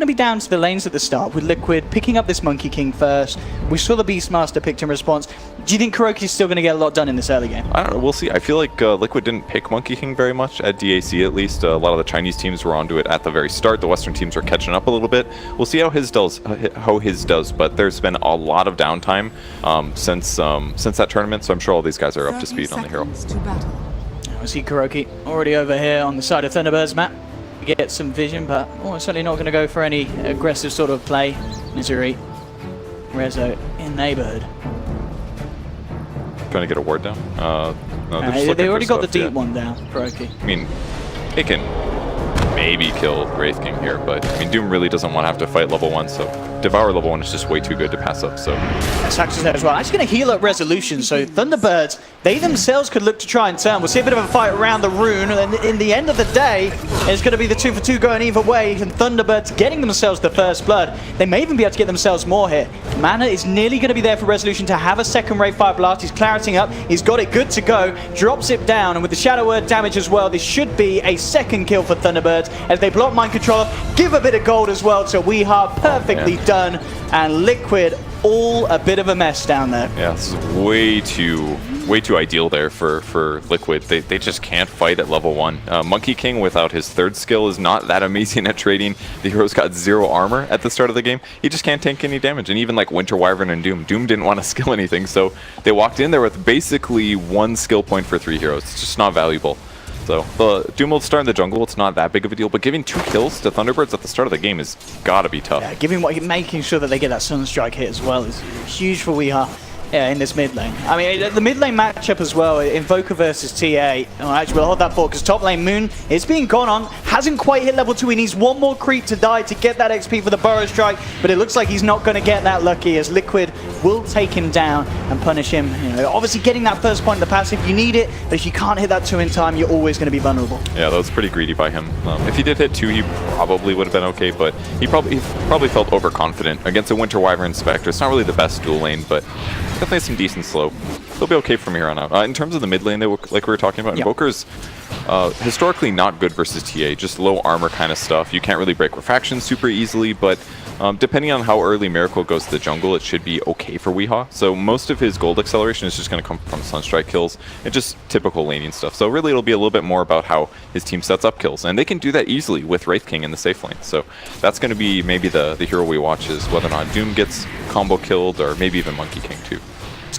going to be down to the lanes at the start, with Liquid picking up this Monkey King first. We saw the Beastmaster picked in response. Do you think KuroKy's still going to get a lot done in this early game? I don't know. We'll see. I feel like Liquid didn't pick Monkey King very much at DAC, at least. A lot of the Chinese teams were onto it at the very start. The Western teams are catching up a little bit. We'll see how his does. But there's been a lot of downtime since that tournament, so I'm sure all these guys are up to speed on the hero. I see KuroKy already over here on the side of Thunderbirds map. Get some vision, but certainly not going to go for any aggressive sort of play. Misery, Rezo in neighborhood. Trying to get a ward down. No, they already got the deep one down, KuroKy. I mean, it can maybe kill Wraith King here, but I mean, Doom really doesn't want to have to fight level 1, so Devour level 1 is just way too good to pass up, so... Sax is there as well. Actually going to heal up Resolution, so Thunderbirds, they themselves could look to try and turn. We'll see a bit of a fight around the rune, and in the end of the day, it's going to be the 2-for-2 going either way, and Thunderbirds getting themselves the first blood. They may even be able to get themselves more here. Mana is nearly going to be there for Resolution to have a second Ray Fire Blast. He's clariting up, he's got it good to go, drops it down, and with the Shadow Word damage as well, this should be a second kill for Thunderbirds as they block Mind Control, give a bit of gold as well to Weeha, perfectly done, and Liquid all a bit of a mess down there. Yeah, this is way too ideal there for Liquid. They just can't fight at level 1. Monkey King without his third skill is not that amazing at trading. The hero's got 0 armor at the start of the game. He just can't tank any damage. And even like Winter Wyvern and Doom didn't want to skill anything, so they walked in there with basically 1 skill point for 3 heroes. It's just not valuable. So the Doom will start in the jungle. It's not that big of a deal, but giving 2 kills to Thunderbirds at the start of the game is gotta be tough. Yeah, making sure that they get that Sunstrike hit as well is huge for Weeha. Yeah, in this mid lane. I mean, the mid lane matchup as well, Invoker versus TA. Oh, actually, we'll hold that for because top lane Moon is being gone on. Hasn't quite hit level 2. He needs 1 more creep to die to get that XP for the Burrow Strike, but it looks like he's not going to get that lucky as Liquid will take him down and punish him. You know, obviously, getting that first point in the passive, you need it, but if you can't hit that 2 in time, you're always going to be vulnerable. Yeah, that was pretty greedy by him. If he did hit 2, he probably would have been okay, but he probably felt overconfident against a Winter Wyvern Spectre. It's not really the best dual lane, but definitely some decent slope. They'll be okay from here on out. In terms of the mid lane, like we were talking about, Invoker's historically not good versus TA, just low armor kind of stuff. You can't really break refactions super easily, but depending on how early Miracle goes to the jungle, it should be okay for Weeha. So most of his gold acceleration is just going to come from Sunstrike kills and just typical laning stuff. So really it'll be a little bit more about how his team sets up kills, and they can do that easily with Wraith King in the safe lane. So that's going to be maybe the hero we watch, is whether or not Doom gets combo killed, or maybe even Monkey King too.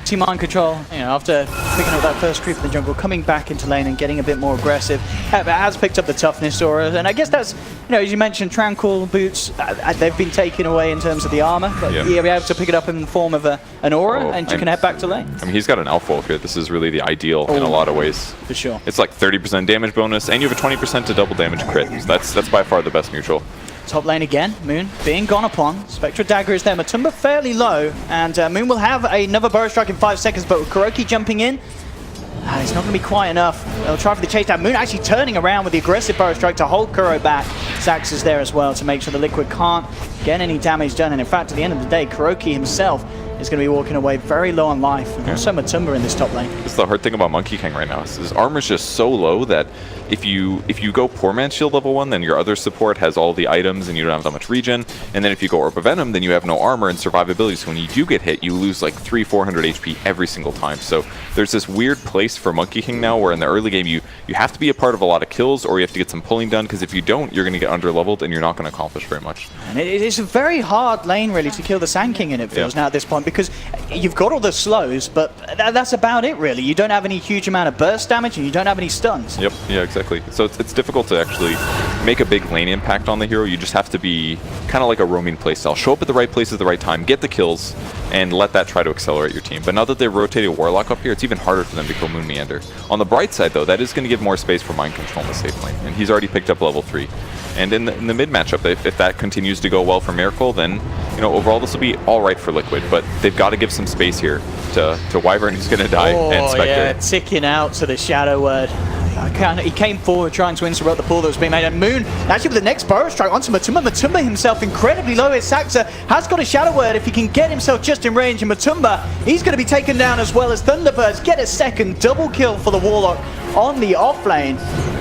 Team Mind Control, you know, after picking up that first creep in the jungle, coming back into lane and getting a bit more aggressive, has picked up the toughness aura, and I guess that's, you know, as you mentioned, Tranquil boots, they've been taken away in terms of the armor, but you'll be able to pick it up in the form of an aura, and you can head back to lane. I mean, he's got an Alpha here. This is really the ideal in a lot of ways. For sure. It's like 30% damage bonus, and you have a 20% to double damage crit. So that's by far the best neutral. Top lane again, Moon being gone upon. Spectral Dagger is there, Matumba fairly low, and Moon will have another Burrow Strike in 5 seconds, but with KuroKy jumping in, it's not going to be quite enough. They'll try for the chase down. Moon actually turning around with the aggressive Burrow Strike to hold Kuro back. Sax is there as well to make sure the Liquid can't get any damage done, and in fact, at the end of the day, KuroKy himself is going to be walking away very low on life, and also Matumba in this top lane. It's the hard thing about Monkey King right now. His armor is just so low that if you go Poor Man's Shield level 1, then your other support has all the items and you don't have that much regen. And then if you go Orb of Venom, then you have no armor and survivability. So when you do get hit, you lose like 300-400 HP every single time. So there's this weird place for Monkey King now where in the early game you have to be a part of a lot of kills, or you have to get some pulling done, because if you don't, you're going to get under-leveled and you're not going to accomplish very much. And it's a very hard lane really to kill the Sand King in, it feels now at this point, because you've got all the slows, but that's about it really. You don't have any huge amount of burst damage and you don't have any stuns. Yep, yeah, exactly. So it's difficult to actually make a big lane impact on the hero. You just have to be kind of like a roaming playstyle. Show up at the right place at the right time, get the kills, and let that try to accelerate your team. But now that they've rotated Warlock up here, it's even harder for them to kill Moon Meander. On the bright side though, that is going to give more space for Mind Control in the safe lane, and he's already picked up level 3. And in the mid matchup, if that continues to go well for Miracle, then overall this will be all right for Liquid. But they've got to give some space here to Wyvern, who's going to die, and Spectre. Yeah, ticking out to the Shadow Word. He came forward trying to interrupt the pull that was being made, and Moon actually with the next Burrow Strike onto Matumba. Matumba himself incredibly low. Saxa has got a Shadow Word if he can get himself just in range, and Matumba, he's going to be taken down as well as Thunderbirds get a second double kill for the Warlock on the off lane.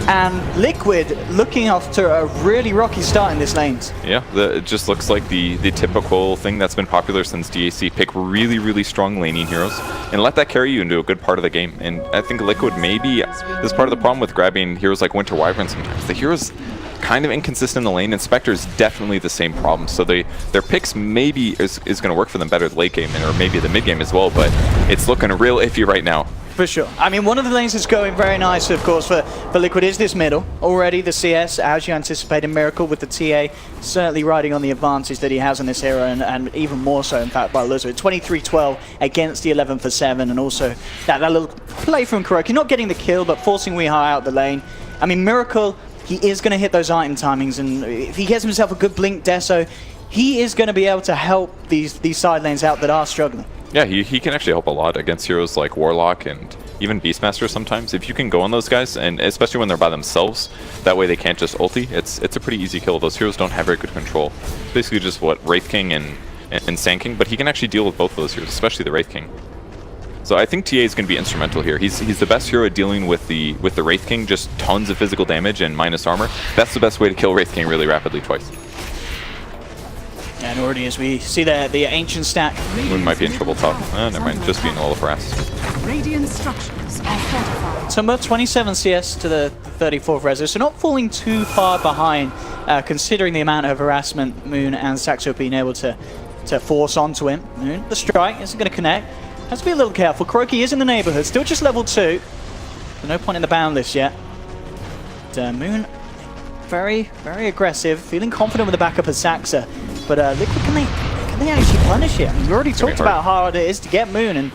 and Liquid looking after a really rocky start in this lanes. Yeah, it just looks like the typical thing that's been popular since DAC. Pick really, really strong laning heroes and let that carry you into a good part of the game. And I think Liquid maybe is part of the problem with grabbing heroes like Winter Wyvern sometimes. The heroes kind of inconsistent in the lane, and Spectre is definitely the same problem. So their picks maybe is going to work for them better late game, or maybe the mid game as well, but it's looking real iffy right now. For sure. I mean, one of the lanes that's going very nice, of course, for Liquid is this middle. Already the CS, as you anticipated, Miracle with the TA, certainly riding on the advantage that he has in this hero, and even more so, in fact, by Lizard. 23-12 against the 11 for 7, and also that little play from KuroKy, not getting the kill, but forcing Weehai out the lane. I mean, Miracle, he is going to hit those item timings, and if he gets himself a good Blink Deso, he is going to be able to help these side lanes out that are struggling. Yeah, he can actually help a lot against heroes like Warlock and even Beastmaster sometimes. If you can go on those guys, and especially when they're by themselves, that way they can't just ulti, it's a pretty easy kill. Those heroes don't have very good control. Basically just what, Wraith King and Sand King, but he can actually deal with both of those heroes, especially the Wraith King. So I think TA is going to be instrumental here. He's the best hero at dealing with the Wraith King, just tons of physical damage and minus armor. That's the best way to kill Wraith King really rapidly twice. And already as we see the ancient stack. Moon might be in trouble top. Never mind, just being a little harassed. Radiant structures are fortified. Tumba 27 CS to the 34th Rezo, so not falling too far behind, considering the amount of harassment Moon and Saxo have been able to force onto him. Moon, the strike isn't going to connect. Has to be a little careful. KuroKy is in the neighborhood, still just level 2. So no point in the ban list yet. But, Moon, very, very aggressive, feeling confident with the backup of Saxa. But Liquid, can they actually punish it? I mean, we already talked about how hard it is to get Moon, and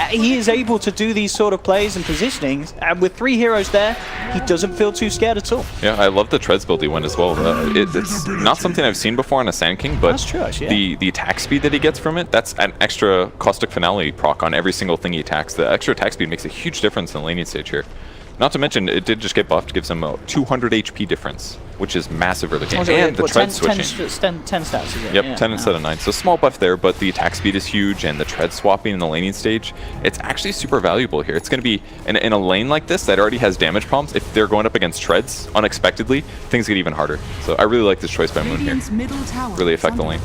he is able to do these sort of plays and positionings. And with 3 heroes there, he doesn't feel too scared at all. Yeah, I love the Treads build he went as well. It's not something I've seen before on a Sand King, but that's true, actually, yeah. The attack speed that he gets from it, that's an extra Caustic Finale proc on every single thing he attacks. The extra attack speed makes a huge difference in the laning stage here. Not to mention, it did just get buffed, gives him a 200 HP difference, which is massive early game. And the tread switching. 10 stats, is it? Yep, yeah, 10 instead of 9. So small buff there, but the attack speed is huge, and the tread swapping in the laning stage, it's actually super valuable here. It's going to be, in a lane like this that already has damage problems, if they're going up against treads unexpectedly, things get even harder. So I really like this choice by Moon here. Really affect the lane.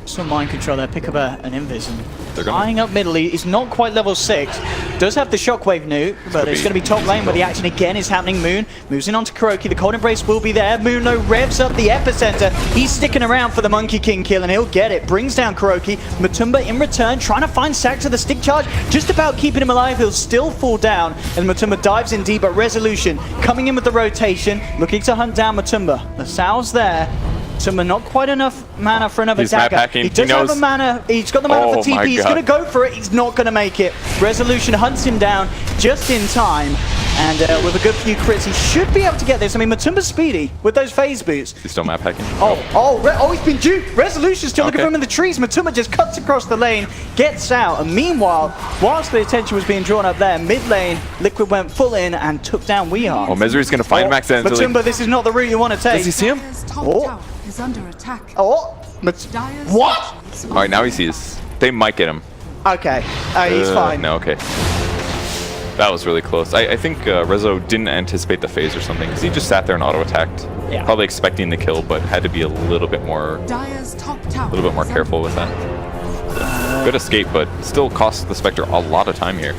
Some mind control there, pick up an Invis and eyeing up middle. He's not quite level 6. Does have the shockwave nuke, but it's going to be top lane where the action again is happening. Moon moves in onto KuroKy. The Cold Embrace will be there. Moon though revs up the epicenter. He's sticking around for the Monkey King kill, and he'll get it. Brings down KuroKy. Matumba in return, trying to find Saxa. The stick charge just about keeping him alive. He'll still fall down, and Matumba dives in deep. But Resolution coming in with the rotation, looking to hunt down Matumba. The Sal's there. Matumba not quite enough mana for another dagger. He does have a mana. He's got the mana for TP. He's going to go for it. He's not going to make it. Resolution hunts him down just in time. And with a good few crits, he should be able to get this. I mean, Matumba's speedy with those phase boots. He's still map hacking. He's been duped. Resolution's still looking for him in the trees. Matumba just cuts across the lane, gets out. And meanwhile, whilst the attention was being drawn up there, mid lane, Liquid went full in and took down Weehai. Misery's going to find him accidentally. Matumba, this is not the route you want to take. Does he see him? Is under attack. What? All right, now he sees. They might get him. Okay, he's fine. No, okay. That was really close. I think Rezo didn't anticipate the phase or something, because he just sat there and auto-attacked. Yeah. Probably expecting the kill, but had to be a little bit more careful with that. Good escape, but still costs the Spectre a lot of time here.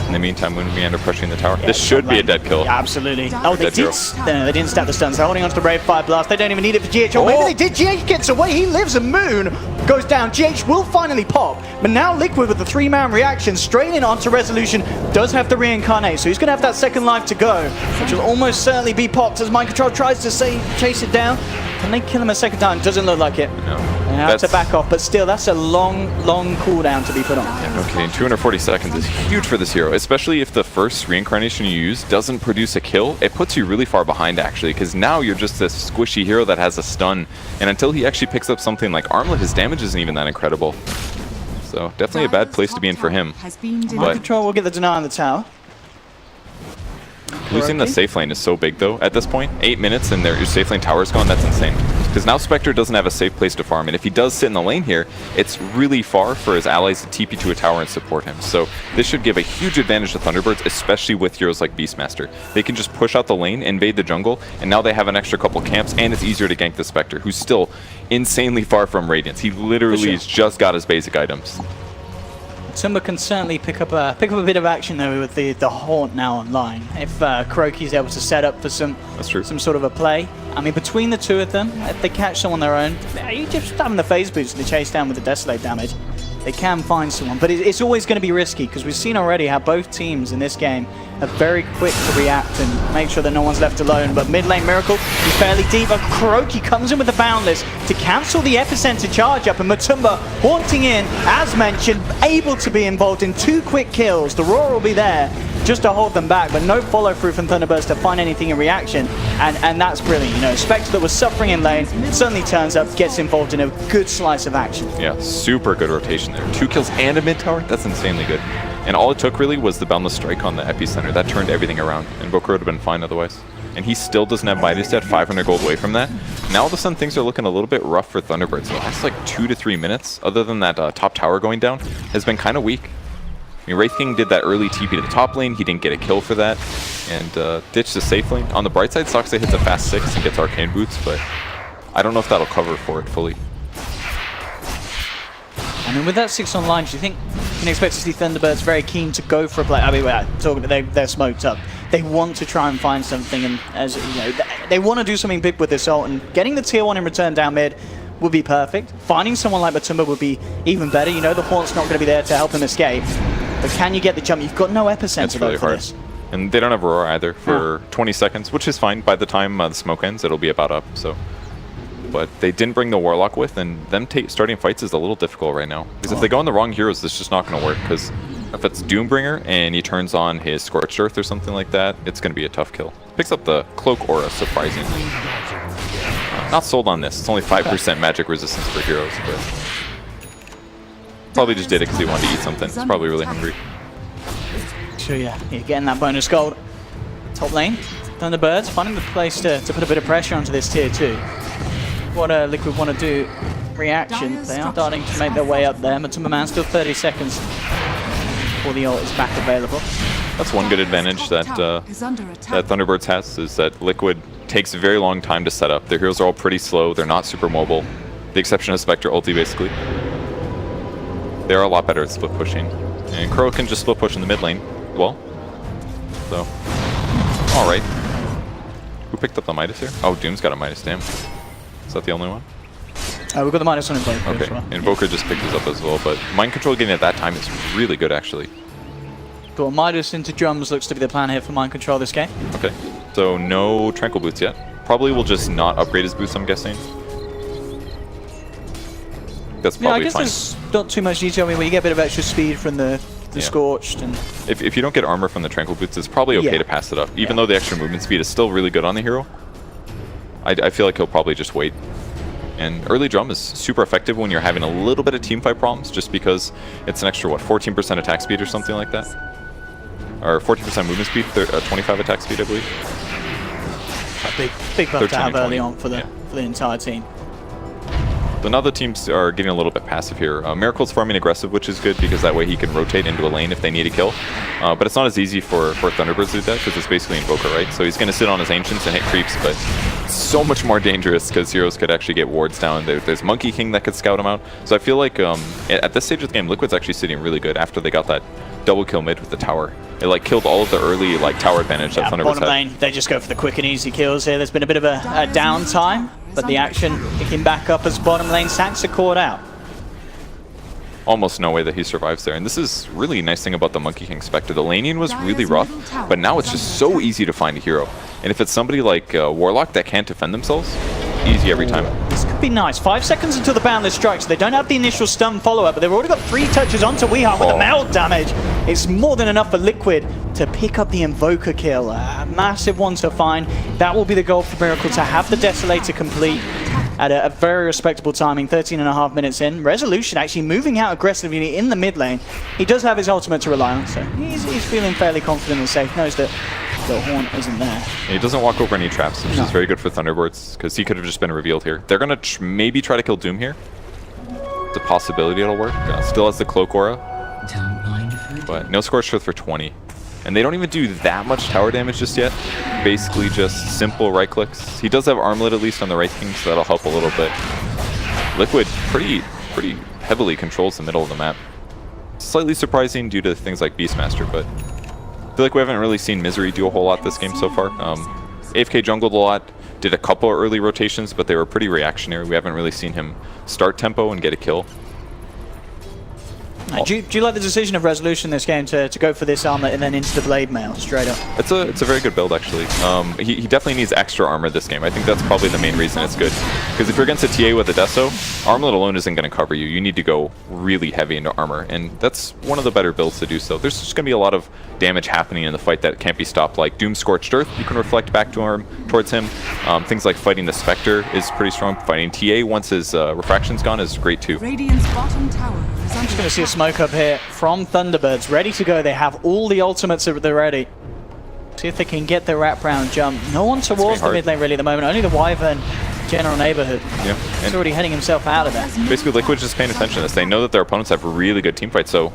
In the meantime, Moon will be under pressuring the tower. This should be a dead kill. Yeah, absolutely. Oh, they didn't stab the stuns. They're holding onto the Brave Fire Blast. They don't even need it for GH. Or maybe they did. GH gets away. He lives, and Moon goes down. GH will finally pop. But now Liquid with the 3-man reaction straight in onto Resolution does have to reincarnate. So he's going to have that second life to go, which will almost certainly be popped as Mind Control tries to chase it down. Can they kill him a second time? Doesn't look like it. No. They have to back off, but still, that's a long cooldown to be put on. Okay, 240 seconds is huge for this hero, especially if the first reincarnation you use doesn't produce a kill. It puts you really far behind, actually, because now you're just this squishy hero that has a stun, and until he actually picks up something like Armlet, his damage isn't even that incredible. So definitely a bad place to be in for him. Mind Control will get the deny on the tower. Losing the safe lane is so big though at this point. 8 minutes and your safe lane tower's gone, that's insane. Because now Spectre doesn't have a safe place to farm, and if he does sit in the lane here, it's really far for his allies to TP to a tower and support him. So this should give a huge advantage to Thunderbirds, especially with heroes like Beastmaster. They can just push out the lane, invade the jungle, and now they have an extra couple camps, and it's easier to gank the Spectre, who's still insanely far from Radiance. He literally has just got his basic items. Tumba can certainly pick up a bit of action though with the Haunt now online. If Kuroki's able to set up for some sort of a play. I mean, between the two of them, if they catch someone on their own, you just having the phase boots and the chase down with the Desolate damage, they can find someone. But it's always going to be risky because we've seen already how both teams in this game are very quick to react and make sure that no one's left alone. But mid lane Miracle, he's fairly deep. But Kuroki comes in with the Boundless to cancel the Epicenter charge up, and Matumba haunting in, as mentioned, able to be involved in 2 quick kills. The Roar will be there just to hold them back, but no follow through from Thunderbirds to find anything in reaction, and that's brilliant. You know, Spectre that was suffering in lane suddenly turns up, gets involved in a good slice of action. Yeah, super good rotation there. 2 kills and a mid tower, that's insanely good. And all it took really was the Boundless Strike on the Epicenter. That turned everything around, and Invoker would have been fine otherwise. And he still doesn't have Midas yet, 500 gold away from that. Now all of a sudden things are looking a little bit rough for Thunderbirds. The last like 2 to 3 minutes, other than that top tower going down, has been kind of weak. I mean, Wraith King did that early TP to the top lane, he didn't get a kill for that, and ditched the safe lane. On the bright side, Soxa hits a fast 6 and gets Arcane Boots, but I don't know if that'll cover for it fully. I mean, with that 6 online, do you think you can expect to see Thunderbirds very keen to go for a play? I mean, they're smoked up. They want to try and find something, and as you know, they want to do something big with this ult, and getting the tier 1 in return down mid would be perfect. Finding someone like Matumba would be even better. You know, the Haunt's not going to be there to help him escape, but can you get the jump? You've got no Epicenter really for hard. this. And they don't have Aurora either for 20 seconds, which is fine. By the time the smoke ends, it'll be about up. So, but they didn't bring the Warlock with, and them starting fights is a little difficult right now. Because if they go on the wrong heroes, this is just not going to work. Because if it's Doombringer and he turns on his Scorched Earth or something like that, it's going to be a tough kill. Picks up the Cloak Aura, surprisingly. Not sold on this. It's only 5% magic resistance for heroes, but probably just did it because he wanted to eat something. He's probably really hungry. Sure, yeah. You're getting that bonus gold. Top lane, Thunderbirds finding the place to put a bit of pressure onto this tier 2. What Liquid want to do, reaction, they are starting to make their way up there. Matumba Man still 30 seconds before the ult is back available. That's one good advantage that Thunderbirds has, is that Liquid takes a very long time to set up. Their heroes are all pretty slow, they're not super mobile. The exception of Spectre ulti, basically. They're a lot better at split pushing. And Crow can just split push in the mid lane well. So, alright. Who picked up the Midas here? Oh, Doom's got a Midas, damn. Is that the only one? We've got the minus on Invoker okay. as well. Invoker just picked this up as well, but Mind Control getting at that time is really good, actually. But Midas into drums looks to be the plan here for Mind Control this game. Okay, so no Tranquil Boots yet. Probably will just not upgrade his boots, I'm guessing. That's probably I guess fine. there's not too much detail. I mean, we get a bit of extra speed from the Scorched. And if you don't get armor from the Tranquil Boots, it's probably okay to pass it up. Even though the extra movement speed is still really good on the hero, I feel like he'll probably just wait. And early drum is super effective when you're having a little bit of teamfight problems, just because it's an extra, what, 14% attack speed or something like that? Or 14% movement speed, 25 attack speed, I believe. A big buff to have early on for the entire team. So now the teams are getting a little bit passive here. Miracle's farming aggressive, which is good because that way he can rotate into a lane if they need a kill. But it's not as easy for Thunderbirds to do that because it's basically Invoker, right? So he's going to sit on his Ancients and hit creeps, but it's so much more dangerous because heroes could actually get wards down. There's Monkey King that could scout him out. So I feel like at this stage of the game, Liquid's actually sitting really good after they got that double kill mid with the tower. It like killed all of the early like tower advantage that Thunderbirds bottom had. lane, they just go for the quick and easy kills here. There's been a bit of a downtime, but the action picking back up as bottom lane Sax are caught out. Almost no way that he survives there. And this is really nice thing about the Monkey King Spectre. The laning was really rough, but now it's just so easy to find a hero. And if it's somebody like Warlock that can't defend themselves, easy every time. This could be nice. 5 seconds until the Boundless strikes. They don't have the initial stun follow-up, but they've already got 3 touches onto Weeheart with the meld damage. It's more than enough for Liquid to pick up the Invoker kill. A massive one to find. That will be the goal for Miracle, to have the Desolator complete at a very respectable timing, 13.5 minutes in. Resolution actually moving out aggressively in the mid lane. He does have his ultimate to rely on, so he's feeling fairly confident and safe. Knows that The horn isn't there. And he doesn't walk over any traps, which is very good for Thunderbirds, because he could have just been revealed here. They're going to maybe try to kill Doom here. It's a possibility it'll work. Still has the Cloak Aura, but no Scorched Earth for 20. And they don't even do that much tower damage just yet. Basically just simple right clicks. He does have Armlet at least on the right king, so that'll help a little bit. Liquid pretty heavily controls the middle of the map. Slightly surprising due to things like Beastmaster, but I feel like we haven't really seen Misery do a whole lot this game so far. AFK jungled a lot, did a couple early rotations, but they were pretty reactionary. We haven't really seen him start tempo and get a kill. Do you like the decision of Resolution this game to go for this armlet and then into the blade mail straight up? It's a very good build actually. He definitely needs extra armor this game. I think that's probably the main reason it's good. Because if you're against a TA with a Deso, Armlet alone isn't going to cover you. You need to go really heavy into armor, and that's one of the better builds to do so. There's just going to be a lot of damage happening in the fight that can't be stopped, like Doom Scorched Earth. You can reflect back towards him. Things like fighting the Spectre is pretty strong. Fighting TA once his refraction's gone is great too. Radiant's bottom tower is under Just going to see a attack. smoke up here from Thunderbirds, ready to go. They have all the ultimates at the ready. See if they can get the wraparound jump. No one towards the mid lane really at the moment. Only the Wyvern general neighborhood. Yeah, He's already heading himself out of there. basically Liquid's just paying attention to this. They know that their opponents have really good team fights, so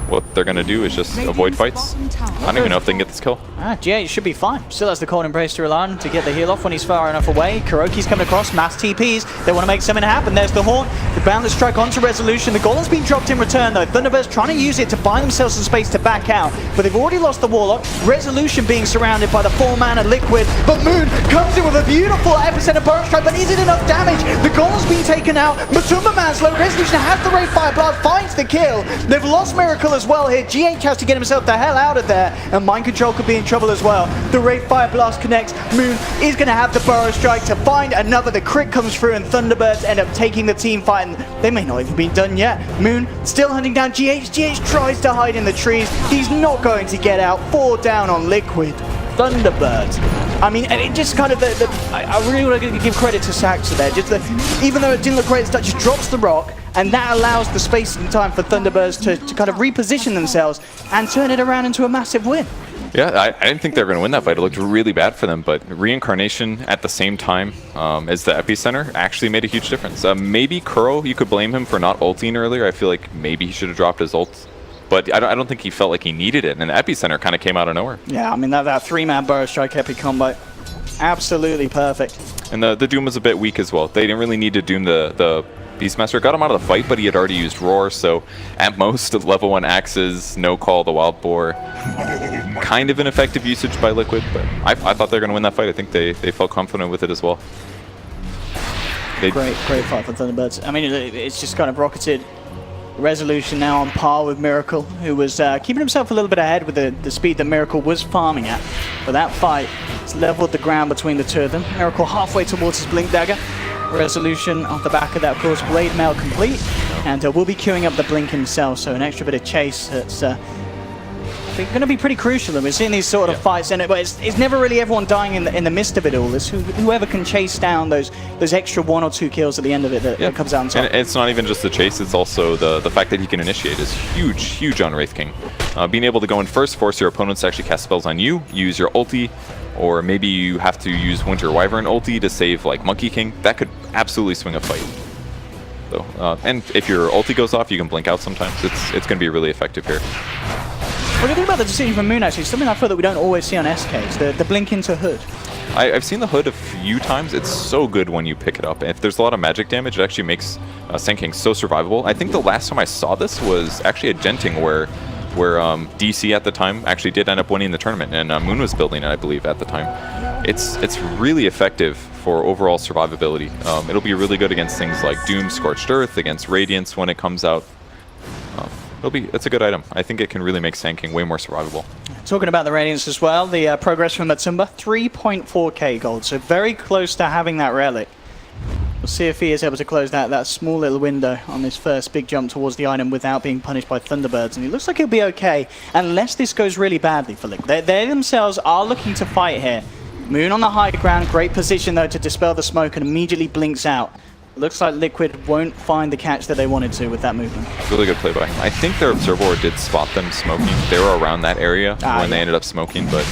what they're going to do is just avoid fights. I don't even know if they can get this kill. GH should be fine. Still has the Cold Embrace to rely on to get the heal off when he's far enough away. Kuroki's coming across, mass TPs. They want to make something happen. There's the horn. The boundless strike onto Resolution. The Golem's been dropped in return though. Thunderbirds trying to use it to buy themselves some space to back out. But they've already lost the Warlock. Resolution being surrounded by the 4-mana Liquid. But Moon comes in with a beautiful epicenter burrow strike. But is it enough damage? The Golem's been taken out. Matumba Man's low. Resolution has the Wraith Fire Blast, finds the kill. They've lost Miracle as well here. GH has to get himself the hell out of there. And Mind Control could be in trouble as well. The Wraith Fire Blast connects. Moon is going to have the burrow strike to find another. The crit comes through and Thunderbirds end up taking the team fight. And they may not even be done yet. Moon still hunting down GH. GH tries to hide in the trees. He's not going to get out. 4 down on Liquid. Thunderbirds. I mean, and it just kind of, I really want to give credit to Saxa there. Just even though it didn't look great at the start, just drops the rock, and that allows the space and time for Thunderbirds to kind of reposition themselves and turn it around into a massive win. Yeah, I didn't think they were going to win that fight. It looked really bad for them, but Reincarnation at the same time as the Epicenter actually made a huge difference. Maybe Kuro, you could blame him for not ulting earlier. I feel like maybe he should have dropped his ult. But I don't think he felt like he needed it, and the Epicenter kind of came out of nowhere. Yeah, I mean, that 3-man burrow strike epic combo, absolutely perfect. And the Doom was a bit weak as well. They didn't really need to Doom the Beastmaster. Got him out of the fight, but he had already used Roar, so at most, level 1 axes, no call the Wild Boar. Kind of an effective usage by Liquid, but I thought they were going to win that fight. I think they felt confident with it as well. Great fight for Thunderbirds. I mean, it's just kind of rocketed. Resolution now on par with Miracle, who was keeping himself a little bit ahead with the speed that Miracle was farming at. But that fight has leveled the ground between the two of them. Miracle halfway towards his Blink Dagger. Resolution off the back of that, of course, Blade Mail complete. And will be queuing up the Blink himself, so an extra bit of chase that's going to be pretty crucial. And we're seeing these sort of fights, and it's never really everyone dying in the midst of it all. It's whoever can chase down those extra 1 or 2 kills at the end of it that comes out on top. And it's not even just the chase, it's also the fact that he can initiate is huge on Wraith King. Being able to go in first, force your opponents to actually cast spells on you, use your ulti, or maybe you have to use Winter Wyvern ulti to save like Monkey King. That could absolutely swing a fight. So, and if your ulti goes off, you can blink out sometimes. It's going to be really effective here. What do you think about the decision from Moon, actually? Something I feel that we don't always see on SKs, the blink into Hood. I've seen the Hood a few times. It's so good when you pick it up. If there's a lot of magic damage, it actually makes Sand King so survivable. I think the last time I saw this was actually at Genting, where DC at the time actually did end up winning the tournament, and Moon was building it, I believe, at the time. It's really effective for overall survivability. It'll be really good against things like Doom, Scorched Earth, against Radiance when it comes out. It's a good item. I think it can really make Sand King way more survivable. Talking about the Radiance as well, the progress from Matumba, 3.4k gold, so very close to having that relic. We'll see if he is able to close that small little window on this first big jump towards the item without being punished by Thunderbirds. And it looks like he'll be okay, unless this goes really badly for Liquid. They themselves are looking to fight here. Moon on the high ground, great position though to dispel the smoke and immediately blinks out. Looks like Liquid won't find the catch that they wanted to with that movement. Really good play by him. I think their observer did spot them smoking. They were around that area when they ended up smoking, but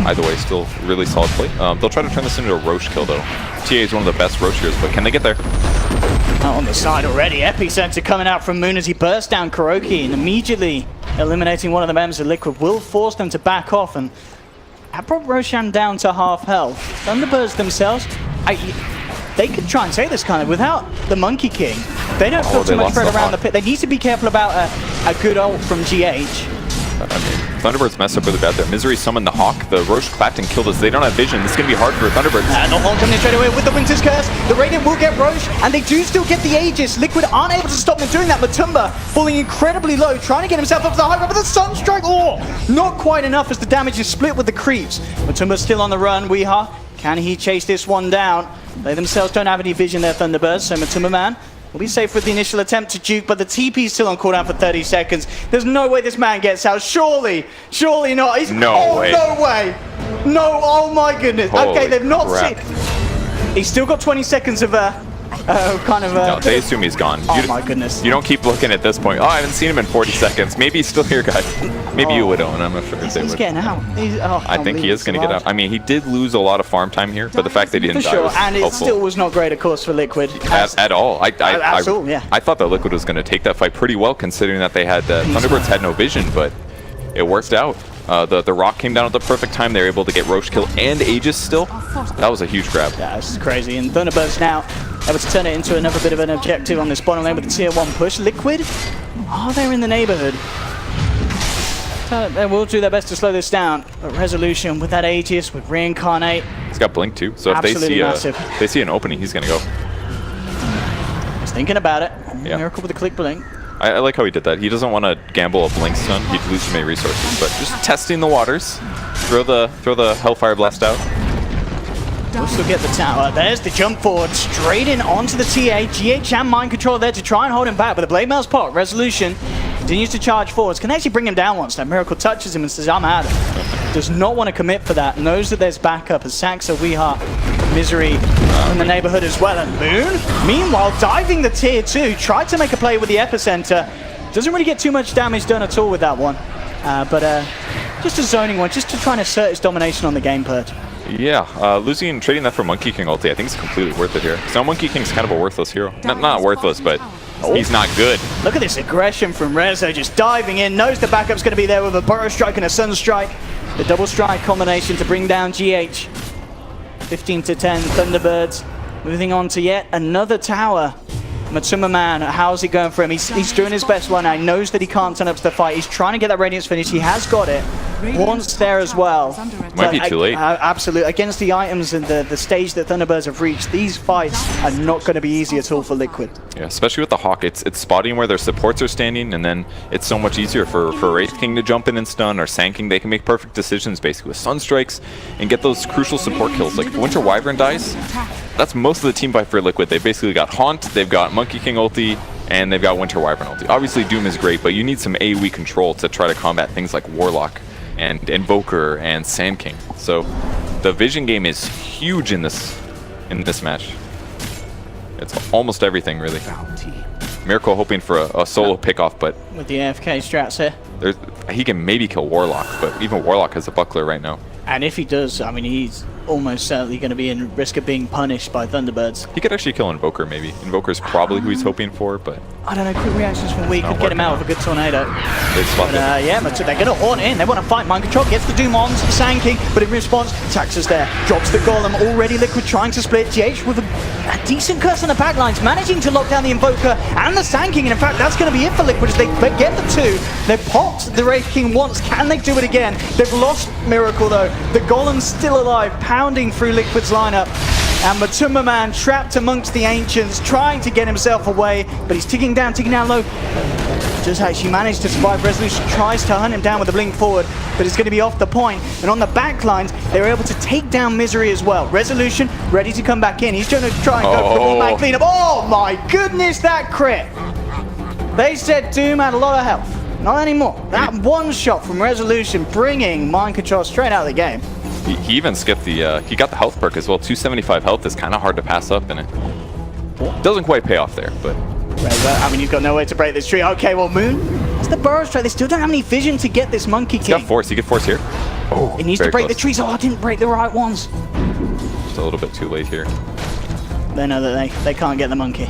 Either way, still really solid play. They'll try to turn this into a Roche kill, though. TA is one of the best Roche heroes, but can they get there? Out on the side already. Epicenter coming out from Moon as he bursts down Kuroki and immediately eliminating one of the members of Liquid will force them to back off, and that brought Roshan down to half health. Thunderbirds themselves, they could try and say this kind of without the Monkey King. They don't feel too much spread around the pit. They need to be careful about a good ult from GH. I mean, Thunderbirds messed up really bad there. Misery summoned the Hawk. The Roche clapped and killed us. They don't have vision. This is going to be hard for Thunderbirds. And the Horn coming in straight away with the Winter's Curse. The Radiant will get Roche, and they do still get the Aegis. Liquid aren't able to stop them doing that. Matumba falling incredibly low, trying to get himself up to the high ground, but the Sunstrike, not quite enough as the damage is split with the creeps. Matumba's still on the run. Weeha, can he chase this one down? They themselves don't have any vision there, Thunderbirds, so Matumba Man will be safe with the initial attempt to juke, but the TP's still on cooldown for 30 seconds. There's no way this man gets out. Surely not. No way. No way. No, oh my goodness. Holy okay, they've not crap. seen. He's still got 20 seconds of No, they assume he's gone. Oh my goodness. You don't keep looking at this point. Oh, I haven't seen him in 40 seconds. Maybe he's still here, guys. Maybe you would own. I'm not sure if they He's would. getting out. I think he is going to get out. I mean, he did lose a lot of farm time here, but the fact that he didn't For die sure, was and it helpful. still was not great, of course, for Liquid. At all. Absolutely, yeah. I thought that Liquid was going to take that fight pretty well, considering that they had Thunderbirds had no vision, but it worked out. The Rock came down at the perfect time. They were able to get Roche kill and Aegis still. That was a huge grab. Yeah, this is crazy. And Thunderbirds now able to turn it into another bit of an objective on this bottom lane with the tier 1 push. Liquid, they're in the neighborhood. They will do their best to slow this down. But Resolution with that Aegis, with Reincarnate. He's got Blink too, so if they see an opening, he's going to go. He's thinking about it. Yeah. Miracle with the click Blink. I like how he did that. He doesn't want to gamble a Blink stun. He'd lose too many resources, but just testing the waters. Throw the Hellfire Blast out. We'll still get the tower. There's the jump forward, straight in onto the TA. GH and Mind Control there to try and hold him back, but the Blade Mail's pot. Resolution continues to charge forwards. Can actually bring him down once. That Miracle touches him and says, I'm out. Does not want to commit for that. Knows that there's backup as Saxa, Weeha, Misery in the neighborhood as well. And Moon, meanwhile, diving the tier 2. Tried to make a play with the Epicenter. Doesn't really get too much damage done at all with that one. But just a zoning one, just to try and assert his domination on the game, Purge. Yeah, losing and trading that for Monkey King ulti, I think is completely worth it here. So Monkey King's kind of a worthless hero. Not worthless, but he's not good. Look at this aggression from Rezo, just diving in, knows the backup's going to be there with a Burrow Strike and a Sun Strike. The double strike combination to bring down GH. 15 to 10, Thunderbirds moving on to yet another tower. Matsuma Man, how's it going for him? He's doing his best right now. He knows that he can't turn up to the fight. He's trying to get that Radiance finish. He has got it. Horn's there as well. Might be too late. Absolutely. Against the items and the stage that Thunderbirds have reached, these fights are not going to be easy at all for Liquid. Yeah, especially with the Hawk. It's spotting where their supports are standing, and then it's so much easier for Wraith King to jump in and stun, or Sand King. They can make perfect decisions basically with Sunstrikes and get those crucial support kills. Like if Winter Wyvern dies, that's most of the team fight for Liquid. They've basically got Haunt, they've got Monkey King ulti, and they've got Winter Wyvern ulti. Obviously Doom is great, but you need some AoE control to try to combat things like Warlock and Invoker and Sand King. So the vision game is huge in this match. It's almost everything, really. Miracle hoping for a solo pickoff, but with the AFK strats here. He can maybe kill Warlock, but even Warlock has a buckler right now. And if he does, I mean, he's almost certainly going to be in risk of being punished by Thunderbirds. He could actually kill Invoker, maybe. Invoker's probably who he's hoping for, but... I don't know, quick reactions from Wee could get him out with a good tornado. But, yeah, but they're going to horn in. They want to fight. Mind Control gets the Doom on Sand King, but in response, Taxus there. Drops the Golem. Already Liquid trying to split. GH with a decent curse on the backlines, managing to lock down the Invoker and the Sand King. And in fact, that's going to be it for Liquid as they get the two. They've popped the Wraith King once. Can they do it again? They've lost Miracle, though. The Golem's still alive, pounding through Liquid's lineup. And Matumba Man trapped amongst the Ancients, trying to get himself away, but he's ticking down low. Just actually managed to survive. Resolution tries to hunt him down with a blink forward, but it's going to be off the point. And on the back lines, they were able to take down Misery as well. Resolution ready to come back in. He's going to try and go for the full man cleanup. Oh my goodness, that crit! They said Doom had a lot of health. Not anymore. That one shot from Resolution bringing Mind Control straight out of the game. He even skipped the, he got the health perk as well. 275 health is kind of hard to pass up, and it doesn't quite pay off there, but... I mean, you've got no way to break this tree. Okay, well, Moon, it's the Burrow Strike. They still don't have any vision to get this Monkey King. He's got Force. He could Force here. Oh, It needs to very break close. the trees. Oh, I didn't break the right ones. Just a little bit too late here. They know that they can't get the monkey.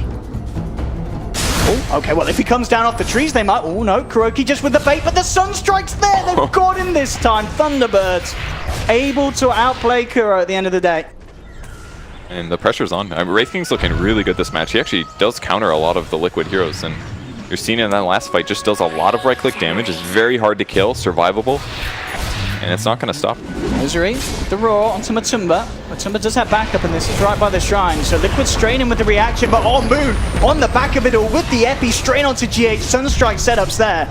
Oh, okay, well, if he comes down off the trees, they might. Oh, no, Kuroki just with the bait, but the Sunstrike's there. They've got him this time. Thunderbirds able to outplay Kuro at the end of the day. And the pressure's on. Wraith King's looking really good this match. He actually does counter a lot of the liquid heroes, and you're seeing in that last fight just does a lot of right-click damage. It's very hard to kill, survivable, and it's not going to stop. Misery, the Roar onto Matumba. Matumba does have backup, and this is right by the shrine. So Liquid straining with the reaction, but oh, Moon on the back of it all with the Epi straight onto GH. Sunstrike setups there.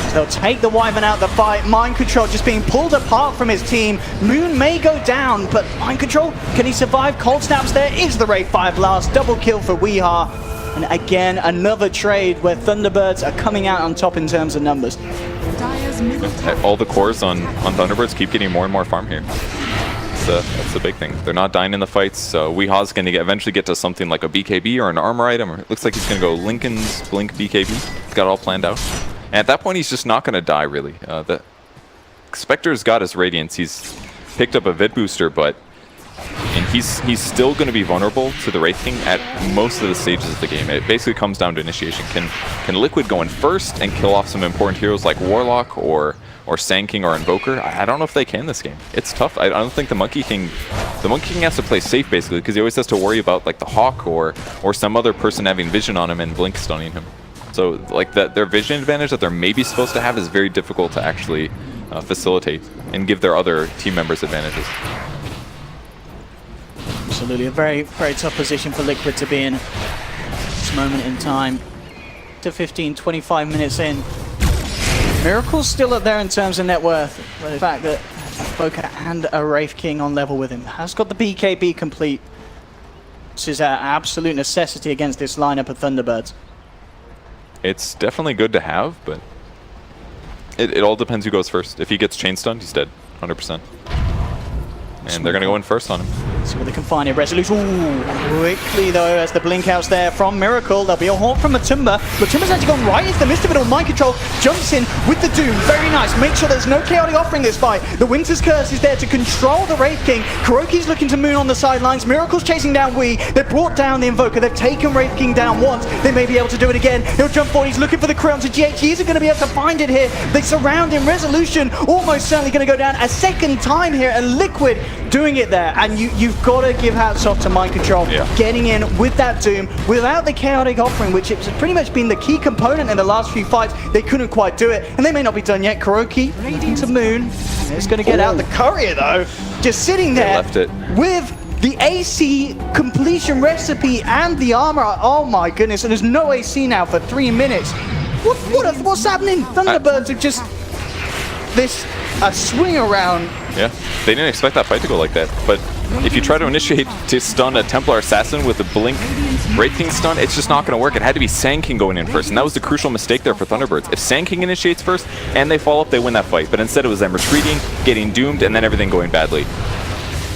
So they'll take the Wyvern out the fight. Mind Control just being pulled apart from his team. Moon may go down, but Mind Control, can he survive? Cold Snaps there is the Wraith Fire Blast. Double kill for Weehaw. And again, another trade where Thunderbirds are coming out on top in terms of numbers. Dire's middle tower All the cores on Thunderbirds keep getting more and more farm here. That's the big thing. They're not dying in the fights, so Weehaw's going to eventually get to something like a BKB or an armor item. Or it looks like he's going to go Lincoln's Blink BKB. He's got it all planned out. And at that point, he's just not going to die, really. The Spectre's got his Radiance. He's picked up a Vid Booster, but he's still going to be vulnerable to the Wraith King at most of the stages of the game. It basically comes down to initiation. Can Liquid go in first and kill off some important heroes like Warlock or Sand King or Invoker? I don't know if they can this game. It's tough. I don't think the Monkey King has to play safe basically because he always has to worry about like the Hawk or some other person having vision on him and blink stunning him. So like their vision advantage that they're maybe supposed to have is very difficult to actually facilitate and give their other team members advantages. Absolutely, a very, very tough position for Liquid to be in this moment in time. To 15, 25 minutes in. Miracle's still up there in terms of net worth, but the fact that Boca and a Wraith King on level with him has got the BKB complete. This is an absolute necessity against this lineup of Thunderbirds. It's definitely good to have, but it all depends who goes first. If he gets chain stunned, he's dead, 100%. And they're going to go in first on him. See what they can find here. Resolution. Ooh, quickly though, as the blink outs there from Miracle. There'll be a haunt from Matumba. Matumba's actually gone right into the midst of it all. Mind Control jumps in with the Doom. Very nice. Make sure there's no chaotic offering this fight. The Winter's Curse is there to control the Wraith King. Kuroki's looking to Moon on the sidelines. Miracle's chasing down Wii. They've brought down the Invoker. They've taken Wraith King down once. They may be able to do it again. He'll jump forward. He's looking for the crown to GH. He isn't going to be able to find it here. They surround him. Resolution almost certainly going to go down a second time here. And Liquid doing it there. And you've got to give hats off to Mind Control. Yeah. Getting in with that Doom without the chaotic offering, which has pretty much been the key component in the last few fights. They couldn't quite do it, and they may not be done yet. Kuroki into Moon. It's going to get out the courier though, just sitting there left it. with the AC completion recipe and the armor. Oh my goodness! And there's no AC now for 3 minutes. What's happening? Thunderbirds are just a swing around. Yeah, they didn't expect that fight to go like that. But if you try to initiate to stun a Templar Assassin with a Blink Wraith King stun, it's just not going to work. It had to be Sand King going in first, and that was the crucial mistake there for Thunderbirds. If Sand King initiates first and they fall up, they win that fight. But instead it was them retreating, getting doomed, and then everything going badly.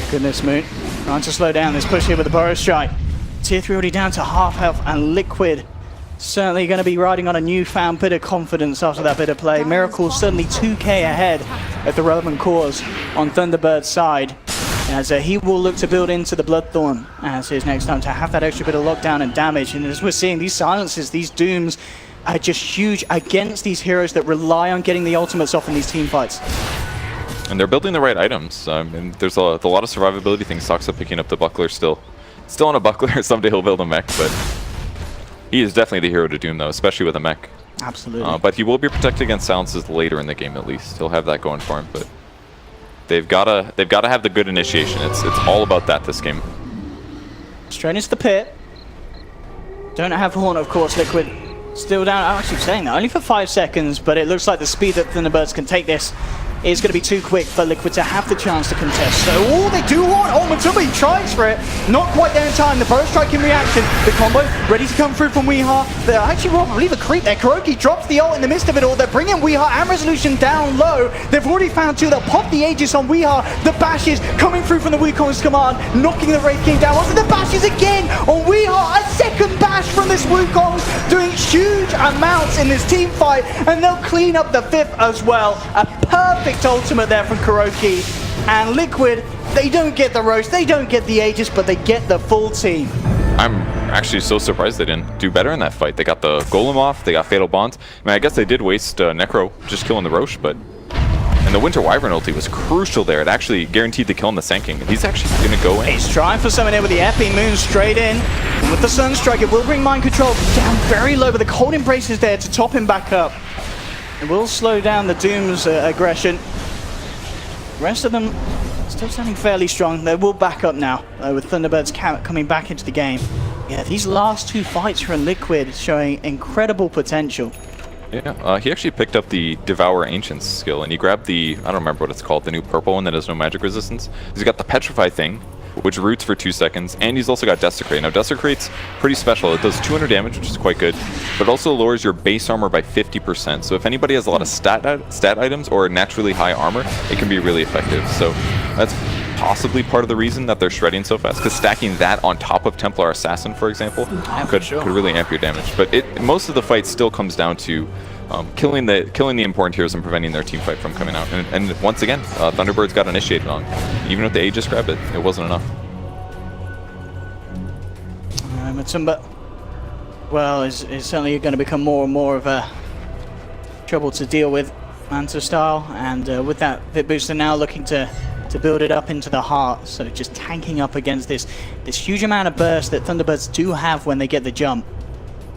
Goodness, Moon. Trying to slow down this push here with the Burrow Strike. Tier 3 already down to half health, and Liquid certainly going to be riding on a newfound bit of confidence after that bit of play. Miracle certainly 2k ahead of the relevant cores on Thunderbird's side, as he will look to build into the Bloodthorn as his next time to have that extra bit of lockdown and damage. And as we're seeing, these silences, these dooms are just huge against these heroes that rely on getting the ultimates off in these team fights. And they're building the right items. And there's a lot of survivability things. Soxa picking up the buckler still on a buckler. Someday he'll build a mech, but he is definitely the hero to doom though, especially with a mech. Absolutely. But he will be protected against silences later in the game at least. He'll have that going for him, but they've gotta have the good initiation. It's all about that this game. Straight into the pit. Don't have Horn, of course. Liquid still down. I'm actually saying that only for 5 seconds, but it looks like the speed that Thunderbirds can take this is going to be too quick for Liquid to have the chance to contest. So, they do want. Oh, Matumba, he tries for it. Not quite there in time. The Burrow Strike in reaction. The combo ready to come through from Weehaw. They're actually probably the creep there. Kuroki drops the ult in the midst of it all. They're bringing Weehaw and Resolution down low. They've already found two. They'll pop the Aegis on Weehaw. The bashes coming through from the Wukong's command, knocking the Wraith King down. Also, the bashes again on Weehaw. A second bash from this Wukong's, doing huge amounts in this team fight, and they'll clean up the fifth as well. A perfect ultimate there from KIEV. And Liquid, they don't get the roast, they don't get the Aegis, but they get the full team. I'm actually so surprised they didn't do better in that fight. They got the Golem off, they got Fatal Bonds. I mean, I guess they did waste Necro just killing the Roche, but... And the Winter Wyvern ulti was crucial there. It actually guaranteed the kill on the Sand King. He's actually going to go in. He's trying for something here with the Epi Moon straight in. And with the Sunstrike, it will bring Mind Control down very low, but the Cold Embrace is there to top him back up. It will slow down the Doom's aggression. The rest of them still standing fairly strong. They will back up now, with Thunderbirds coming back into the game. Yeah, these last two fights from Liquid showing incredible potential. Yeah, he actually picked up the Devour Ancients skill, and he grabbed the, I don't remember what it's called, the new purple one that has no magic resistance. He's got the Petrify thing, which roots for 2 seconds, and he's also got Desecrate. Now, Desecrate's pretty special. It does 200 damage, which is quite good, but also lowers your base armor by 50%. So if anybody has a lot of stat items or naturally high armor, it can be really effective. So that's possibly part of the reason that they're shredding so fast, because stacking that on top of Templar Assassin, for example, could really amp your damage. But most of the fight still comes down to killing the important heroes and preventing their team fight from coming out. And once again, Thunderbirds got initiated on. Even with the Aegis grab, it wasn't enough. Matumba, well, is certainly going to become more and more of a trouble to deal with, Manta style, and with that Vit Booster now looking to build it up into the heart, so just tanking up against this huge amount of burst that Thunderbirds do have when they get the jump.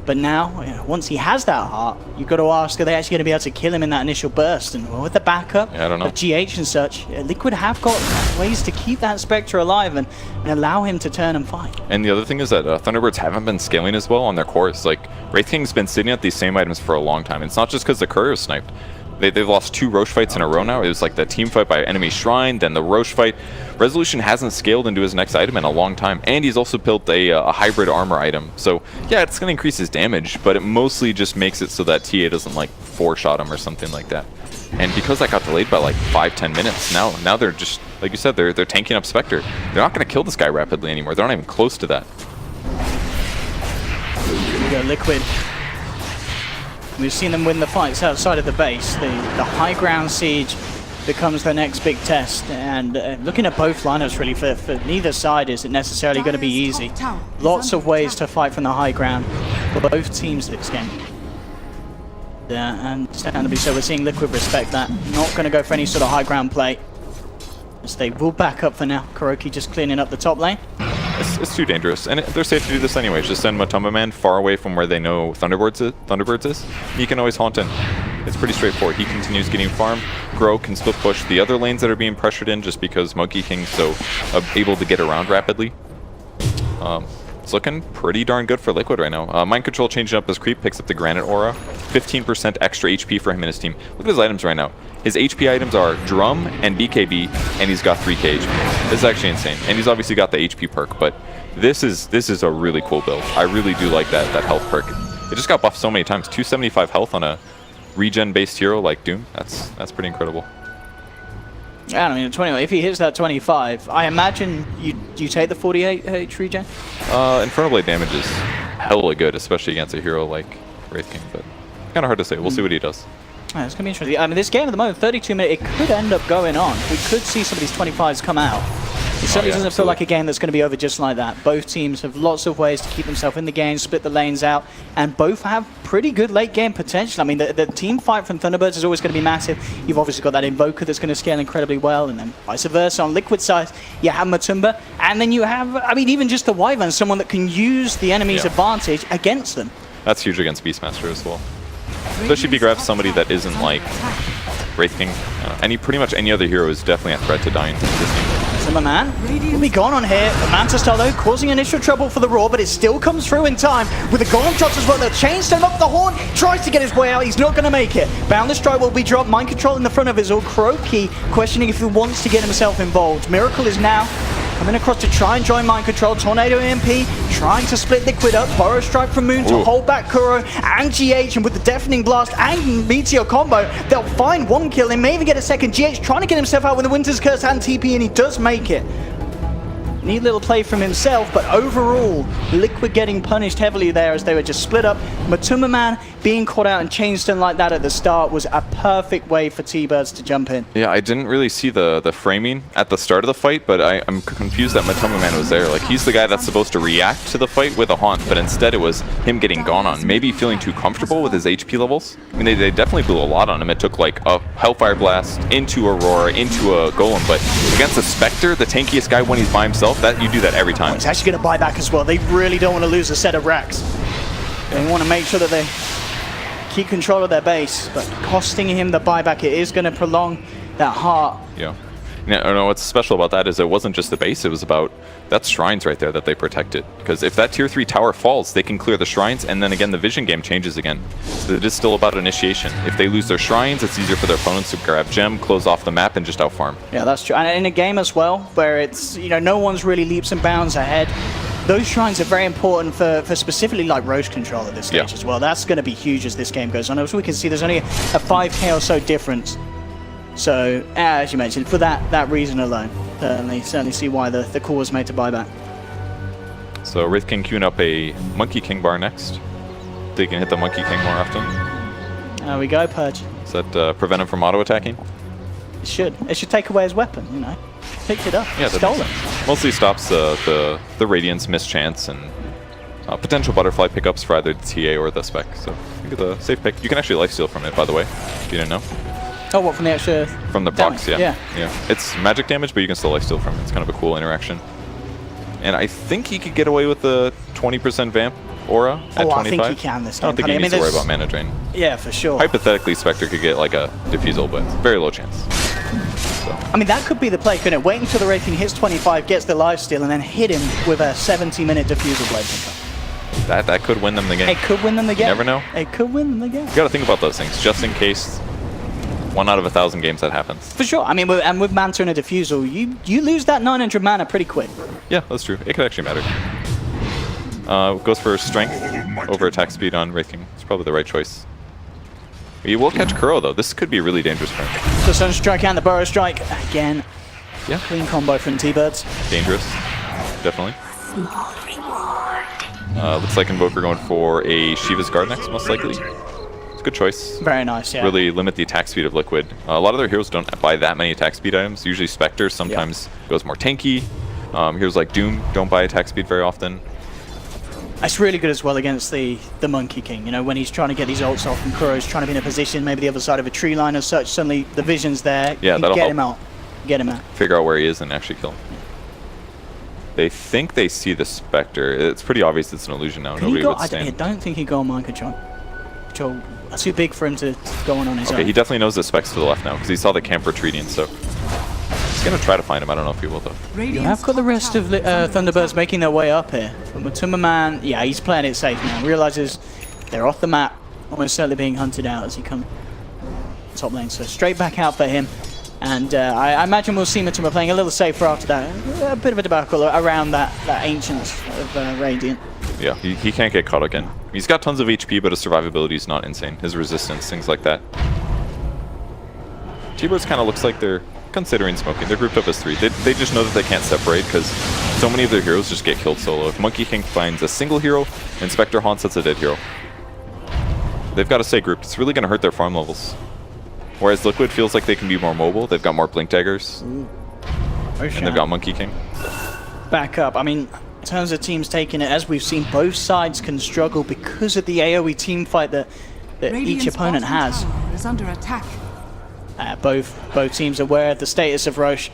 But now, you know, once he has that heart, you've got to ask, are they actually going to be able to kill him in that initial burst? And with the backup of GH and such, Liquid have got ways to keep that Spectre alive and allow him to turn and fight. And the other thing is that Thunderbirds haven't been scaling as well on their cores. Like, Wraith King's been sitting at these same items for a long time. It's not just because the courier sniped. They've lost 2 Roche fights in a row now. It was like the team fight by enemy shrine, then the Roche fight. Resolution hasn't scaled into his next item in a long time, and he's also built a hybrid armor item. So yeah, it's going to increase his damage, but it mostly just makes it so that TA doesn't like 4-shot him or something like that. And because that got delayed by like 5-10 minutes, now they're just, like you said, they're tanking up Spectre. They're not going to kill this guy rapidly anymore. They're not even close to that. Here we go, Liquid. We've seen them win the fights outside of the base. The high ground siege becomes the next big test. And looking at both lineups, really, for neither side is it necessarily going to be easy. Lots of ways to fight from the high ground for both teams this game. Yeah, and understandably so, we're seeing Liquid respect that. Not going to go for any sort of high ground play, as they will back up for now. KIEV just cleaning up the top lane. It's too dangerous, and they're safe to do this anyways. Just send Matumba Man far away from where they know Thunderbirds is. He can always haunt in. It's pretty straightforward. He continues getting farm. Grow can still push the other lanes that are being pressured in just because Monkey King's so able to get around rapidly. It's looking pretty darn good for Liquid right now. Mind Control changing up his creep, picks up the Granite Aura. 15% extra HP for him and his team. Look at his items right now. His HP items are Drum and BKB, and he's got 3k HP. This is actually insane. And he's obviously got the HP perk, but this is a really cool build. I really do like that health perk. It just got buffed so many times. 275 health on a regen-based hero like Doom. That's pretty incredible. Yeah, I mean, 20. If he hits that 25, I imagine you take the 48 H regen. Infernal Blade damage is hella good, especially against a hero like Wraith King, but kind of hard to say. We'll see what he does. Yeah, it's going to be interesting. I mean, this game at the moment, 32 minutes, it could end up going on. We could see some of these 25s come out. It certainly doesn't feel like a game that's going to be over just like that. Both teams have lots of ways to keep themselves in the game, split the lanes out, and both have pretty good late game potential. I mean, the team fight from Thunderbirds is always going to be massive. You've obviously got that Invoker that's going to scale incredibly well, and then vice versa. On Liquid side, you have Matumba, and then you have, I mean, even just the Wyvern, someone that can use the enemy's advantage against them. That's huge against Beastmaster as well. Especially if you grab somebody that isn't like Wraith King. Pretty much any other hero is definitely a threat to dying. Simba Man will be gone on here. The Manta Star though causing initial trouble for the Raw, but it still comes through in time with the Golem shots as well. The Chainstone up the horn, tries to get his way out. He's not going to make it. Boundless Strike will be dropped. Mind Control in the front of his all. KIEV questioning if he wants to get himself involved. Miracle is now coming across to try and join Mind Control. Tornado EMP trying to split Liquid up. Burrow Strike from Moon to hold back Kuro and GH, and with the Deafening Blast and Meteor combo, they'll find one kill. They may even get a second. GH trying to get himself out with the Winter's Curse and TP, and he does make it. Neat little play from himself, but overall, Liquid getting punished heavily there as they were just split up. Matuma Man being caught out and changed in like that at the start was a perfect way for T-Birds to jump in. Yeah, I didn't really see the framing at the start of the fight, but I'm confused that Matuma Man was there. Like, he's the guy that's supposed to react to the fight with a haunt, but instead it was him getting gone on. Maybe feeling too comfortable with his HP levels. I mean, they definitely blew a lot on him. It took like a Hellfire Blast into Aurora, into a Golem, but against a Spectre, the tankiest guy when he's by himself, that you do that every time. He's actually going to buy back as well. They really don't want to lose a set of racks. They want to make sure that they keep control of their base, but costing him the buyback, it is going to prolong that heart. Yeah. No, what's special about that is it wasn't just the base, it was about that shrines right there that they protected. Because if that tier 3 tower falls, they can clear the shrines, and then again the vision game changes again. So it is still about initiation. If they lose their shrines, it's easier for their opponents to grab gem, close off the map, and just outfarm. Yeah, that's true. And in a game as well, where it's, you know, no one's really leaps and bounds ahead, those shrines are very important for specifically like Roche control at this stage as well. That's going to be huge as this game goes on. As we can see, there's only a 5k or so difference. So, as you mentioned, for that reason alone, certainly see why the call was made to buy back. So Wraith King queuing up a Monkey King bar next. They can hit the Monkey King more often. There we go, Purge. Does that prevent him from auto-attacking? It should. It should take away his weapon, you know. Picked it up, Yeah, stole it. Mostly stops the Radiance mischance and potential butterfly pickups for either the TA or the spec. So you get the safe pick. You can actually lifesteal from it, by the way, if you didn't know. Oh, what, from the extra From the box, damage? yeah. It's magic damage, but you can still lifesteal from it. It's kind of a cool interaction. And I think he could get away with the 20% vamp aura at 25. I think he can this time. I don't think he needs to worry about mana drain. Yeah, for sure. Hypothetically, Spectre could get like a diffusal, but very low chance. So. I mean, that could be the play, couldn't it? Wait until the rating hits 25, gets the lifesteal, and then hit him with a 70-minute diffusal blade pickup. That could win them the game. It could win them the game. You never know. It could win them the game. You got to think about those things, just in case 1 out of 1,000 games that happens. For sure. I mean, with Manta and a diffusal, you lose that 900 mana pretty quick. Yeah, that's true. It could actually matter. Goes for strength over attack speed on Wraith King. It's probably the right choice. He will catch Kuro, though. This could be really dangerous for him. The Sunstrike and the Burrow Strike. Again, Yeah. clean combo from T-Birds. Dangerous. Definitely. Looks like Invoker going for a Shiva's Guard next, most likely. It's a good choice. Very nice, yeah. Really limit the attack speed of Liquid. A lot of their heroes don't buy that many attack speed items. Usually Spectre sometimes goes more tanky. Heroes like Doom don't buy attack speed very often. It's really good as well against the Monkey King, you know, when he's trying to get these ults off and Kuro's trying to be in a position, maybe the other side of a tree line or such, suddenly the vision's there, Yeah, you that'll get help. him out. Get him out. Figure out where he is and actually kill him. They think they see the Spectre. It's pretty obvious it's an illusion now. Nobody would I stand. don't think he'd go on mind control. That's too big for him to go on his own. Okay, he definitely knows the Spec's to the left now because he saw the camp retreating, so he's going to try to find him. I don't know if he will, though. You have got the rest of Thunderbirds making their way up here. But Matuma Man, yeah, he's playing it safe now. Realizes they're off the map, almost certainly being hunted out as he comes top lane. So straight back out for him. And I imagine we'll see Matuma playing a little safer after that. A bit of a debacle around that Ancients of Radiant. Yeah, he can't get caught again. He's got tons of HP, but his survivability is not insane. His resistance, things like that. T-Birds kind of looks like they're considering smoking. They're grouped up as 3. They just know that they can't separate because so many of their heroes just get killed solo. If Monkey King finds a single hero and Spectre haunts, that's a dead hero. They've got to stay grouped. It's really going to hurt their farm levels. Whereas Liquid feels like they can be more mobile. They've got more Blink Daggers. And they've got Monkey King. Back up. I mean, in terms of teams taking it, as we've seen, both sides can struggle because of the AoE team fight that each opponent has. Is under attack. Both teams aware of the status of Roche.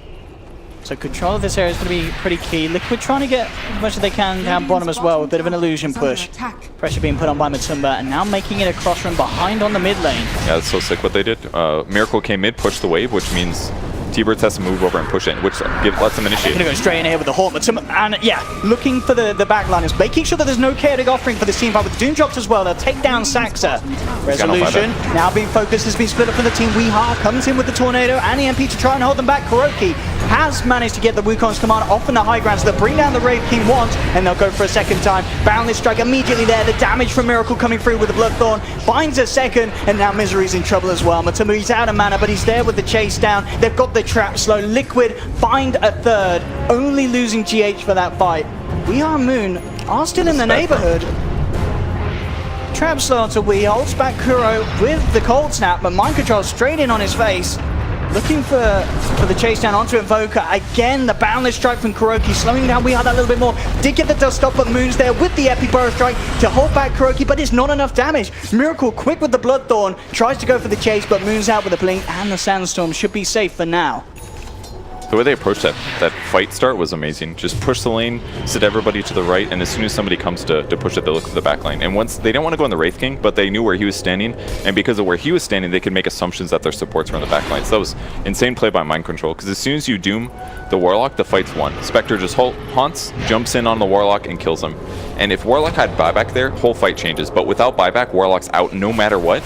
So control of this area is going to be pretty key. Liquid trying to get as much as they can down bottom as well. A bit of an illusion push. Pressure being put on by Matumba, and now making it across from behind on the mid lane. Yeah, that's so sick what they did. Miracle came mid, pushed the wave, which means T-Birds has to move over and push in, which lets them initiate. Going to go straight in here with the Haunt. Matumba, and yeah, looking for the backliners, making sure that there's no chaotic offering for this team fight with Doom drops as well. They'll take down Saxa. Resolution now being focused, has been split up from the team. Weehaw comes in with the Tornado and EMP to try and hold them back. Kuroki has managed to get the Wukong's command off in the high ground, so they'll bring down the Wraith King once, and they'll go for a second time. Boundless Strike immediately there, the damage from Miracle coming through with the Bloodthorn, finds a second, and now Misery's in trouble as well. Matuma, he's out of mana, but he's there with the chase down. They've got the trap slow. Liquid find a third, only losing GH for that fight. We Are Moon are still in the neighborhood. Trap slow to We, holds back Kuro with the cold snap, but mind control straight in on his face. Looking for the chase down onto Invoker. Again, the Boundless Strike from Kuroki, slowing down We Are that little bit more. Did get the dust stop, but Moon's there with the Epic Burrow Strike to hold back Kuroki, but it's not enough damage. Miracle quick with the Bloodthorn, tries to go for the chase, but Moon's out with the Blink, and the Sandstorm should be safe for now. The way they approached that fight start was amazing. Just push the lane, sit everybody to the right, and as soon as somebody comes to push it, they look for the back lane. And once they didn't want to go on the Wraith King, but they knew where he was standing, and because of where he was standing, they could make assumptions that their supports were on the back line. So that was insane play by Mind Control, because as soon as you doom the Warlock, the fight's won. Spectre just haunts, jumps in on the Warlock, and kills him. And if Warlock had buyback there, whole fight changes. But without buyback, Warlock's out no matter what.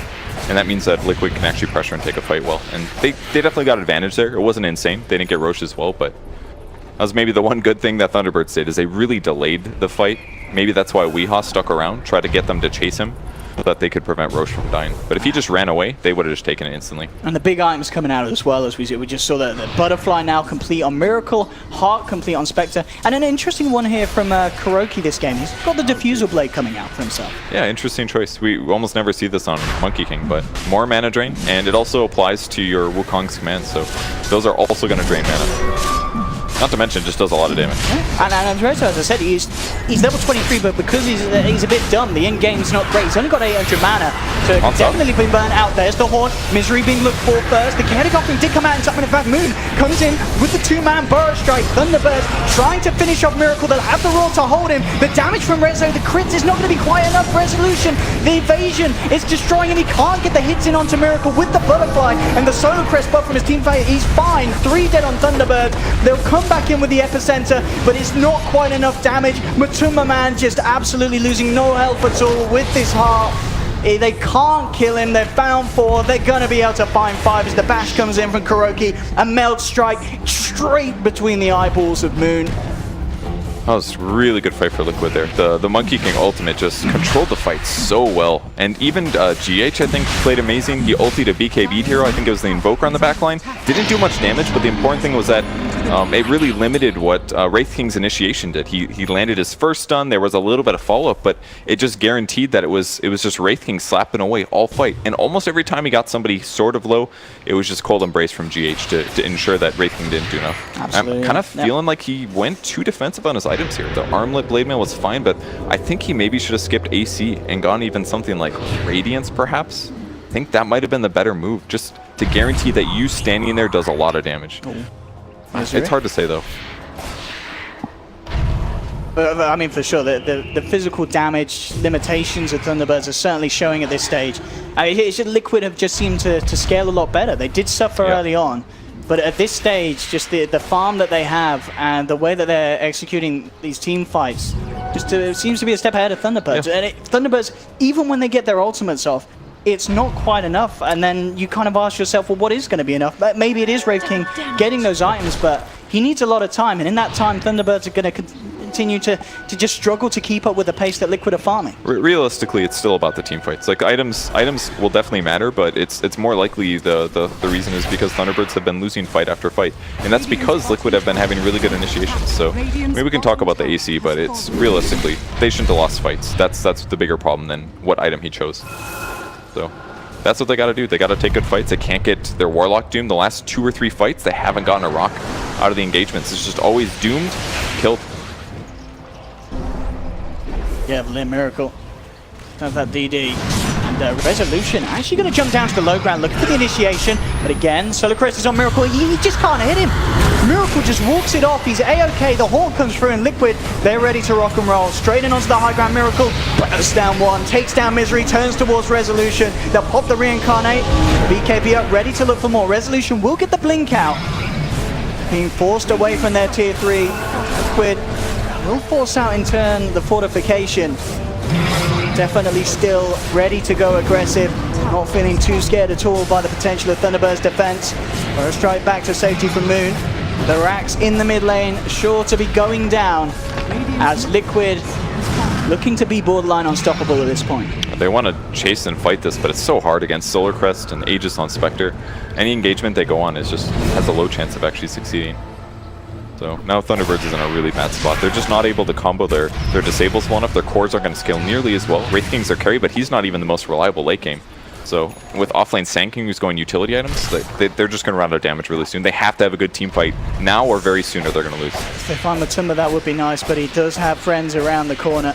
And that means that Liquid can actually pressure and take a fight well. And they definitely got advantage there. It wasn't insane. They didn't get Roche as well, but that was maybe the one good thing that Thunderbirds did, is they really delayed the fight. Maybe that's why Weehaw stuck around, tried to get them to chase him, so that they could prevent Roche from dying. But if he just ran away, they would have just taken it instantly. And the big items coming out as well, as we just saw the Butterfly now complete on Miracle, Heart complete on Spectre, and an interesting one here from Kuroki this game. He's got the Diffusal Blade coming out for himself. Yeah, interesting choice. We almost never see this on Monkey King, but more mana drain, and it also applies to your Wukong's commands, so those are also going to drain mana. Not to mention, just does a lot of damage. Yeah. And Andreso, as I said, he's level 23, but because he's a bit dumb, the in-game's not great. He's only got 800 mana, so definitely been burnt out. There's the Haunt, Misery being looked for first. The Kinetic Offering did come out in time, and in fact, Moon comes in with the two-man Burrow Strike. Thunderbirds trying to finish off Miracle. They'll have the Roar to hold him. The damage from Rezo, the crits is not going to be quite enough. Resolution, the evasion is destroying him. He can't get the hits in onto Miracle with the Butterfly, and the Solar Crest buff from his teammate. He's fine. 3 dead on Thunderbird. They'll come back in with the Epicenter, but it's not quite enough damage. Matuma man just absolutely losing no health at all with this Heart. They can't kill him. They're bound for. They're going to be able to find 5 as the bash comes in from Kuroki. A Melt Strike straight between the eyeballs of Moon. That was a really good fight for Liquid there. The Monkey King ultimate just controlled the fight so well. And even GH, I think, played amazing. He ultied a BKB hero. I think it was the Invoker on the back line. Didn't do much damage, but the important thing was that it really limited what Wraith King's initiation did. He landed his first stun. There was a little bit of follow-up, but it just guaranteed that it was just Wraith King slapping away all fight. And almost every time he got somebody sort of low, it was just Cold Embrace from GH to ensure that Wraith King didn't do enough. Absolutely. I'm kind of feeling like he went too defensive on his items here. The Armlet Blade Mail was fine, but I think he maybe should have skipped AC and gone even something like Radiance, perhaps. I think that might have been the better move, just to guarantee that you standing there does a lot of damage. It's hard to say, though. I mean, for sure, the physical damage limitations of Thunderbirds are certainly showing at this stage. It's just Liquid have just seemed to scale a lot better. They did suffer early on, but at this stage, just the farm that they have and the way that they're executing these team fights just seems to be a step ahead of Thunderbirds. Yeah. And Thunderbirds, even when they get their ultimates off, it's not quite enough, and then you kind of ask yourself, well, what is going to be enough? Maybe it is Wraith King getting those items, but he needs a lot of time, and in that time, Thunderbirds are going to continue to just struggle to keep up with the pace that Liquid are farming. Realistically, it's still about the team fights. Like, items will definitely matter, but it's more likely the reason is because Thunderbirds have been losing fight after fight, and that's because Liquid have been having really good initiations. So maybe we can talk about the AC, but it's realistically, they shouldn't have lost fights. That's the bigger problem than what item he chose. So that's what they got to do. They got to take good fights. They can't get their Warlock doomed. The last 2 or 3 fights, they haven't gotten a rock out of the engagements. It's just always doomed, killed. Yeah, Limb Miracle. Does that DD. And Resolution actually going to jump down to the low ground, looking for the initiation. But again, Solar Crest is on Miracle. He just can't hit him. Miracle just walks it off. He's A-OK. The Haunt comes through, and Liquid, they're ready to rock and roll. Straight in onto the high ground. Miracle bursts down one, takes down Misery, turns towards Resolution. They'll pop the Reincarnate. BKB up, ready to look for more. Resolution will get the blink out. Being forced away from their tier 3. Liquid will force out in turn the fortification. Definitely still ready to go aggressive. Not feeling too scared at all by the potential of Thunderbird's defense. First strike back to safety from Moon. The Rax in the mid lane, sure to be going down as Liquid looking to be borderline unstoppable at this point. They want to chase and fight this, but it's so hard against Solar Crest and Aegis on Spectre. Any engagement they go on is just has a low chance of actually succeeding. So now Thunderbirds is in a really bad spot. They're just not able to combo their disables well enough. Their cores aren't going to scale nearly as well. Wraith King's their carry, but he's not even the most reliable late game. So with offlane Sand King who's going utility items, they're just going to run out of damage really soon. They have to have a good team fight now or very soon or they're going to lose. If they find Matumba, that would be nice, but he does have friends around the corner.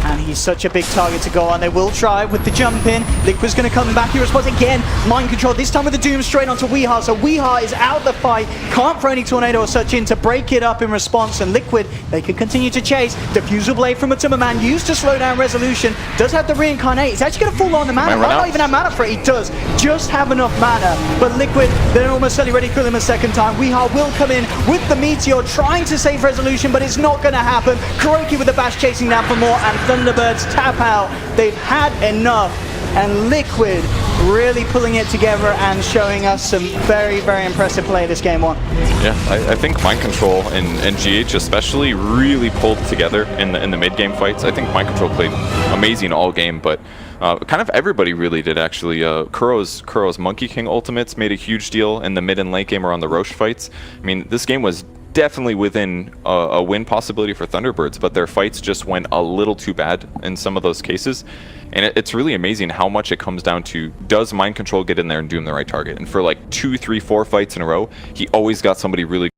And he's such a big target to go on. They will try with the jump in. Liquid's going to come back. He responds again. Mind control, this time with the Doom straight onto Weeha. So Weeha is out of the fight. Can't throw any Tornado or such in to break it up in response. And Liquid, they can continue to chase. Diffusal Blade from Matumba Man used to slow down Resolution. Does have the Reincarnate. He's actually going to fall on the mana. Might not even have mana for it. He does just have enough mana. But Liquid, they're almost certainly ready to kill him a second time. Weeha will come in with the Meteor, trying to save Resolution, but it's not going to happen. KuroKy with the Bash chasing down for more, and Thunderbirds tap out. They've had enough, and Liquid really pulling it together and showing us some very, very impressive play this game one. Yeah, I think Mind Control and GH especially really pulled together in the mid game fights. I think Mind Control played amazing all game, but kind of everybody really did actually. Kuro's Monkey King ultimates made a huge deal in the mid and late game around the Roche fights. I mean, this game was definitely within a win possibility for Thunderbirds, but their fights just went a little too bad in some of those cases. And it's really amazing how much it comes down to, does Mind Control get in there and doom the right target? And for like 2, 3, 4 fights in a row, he always got somebody really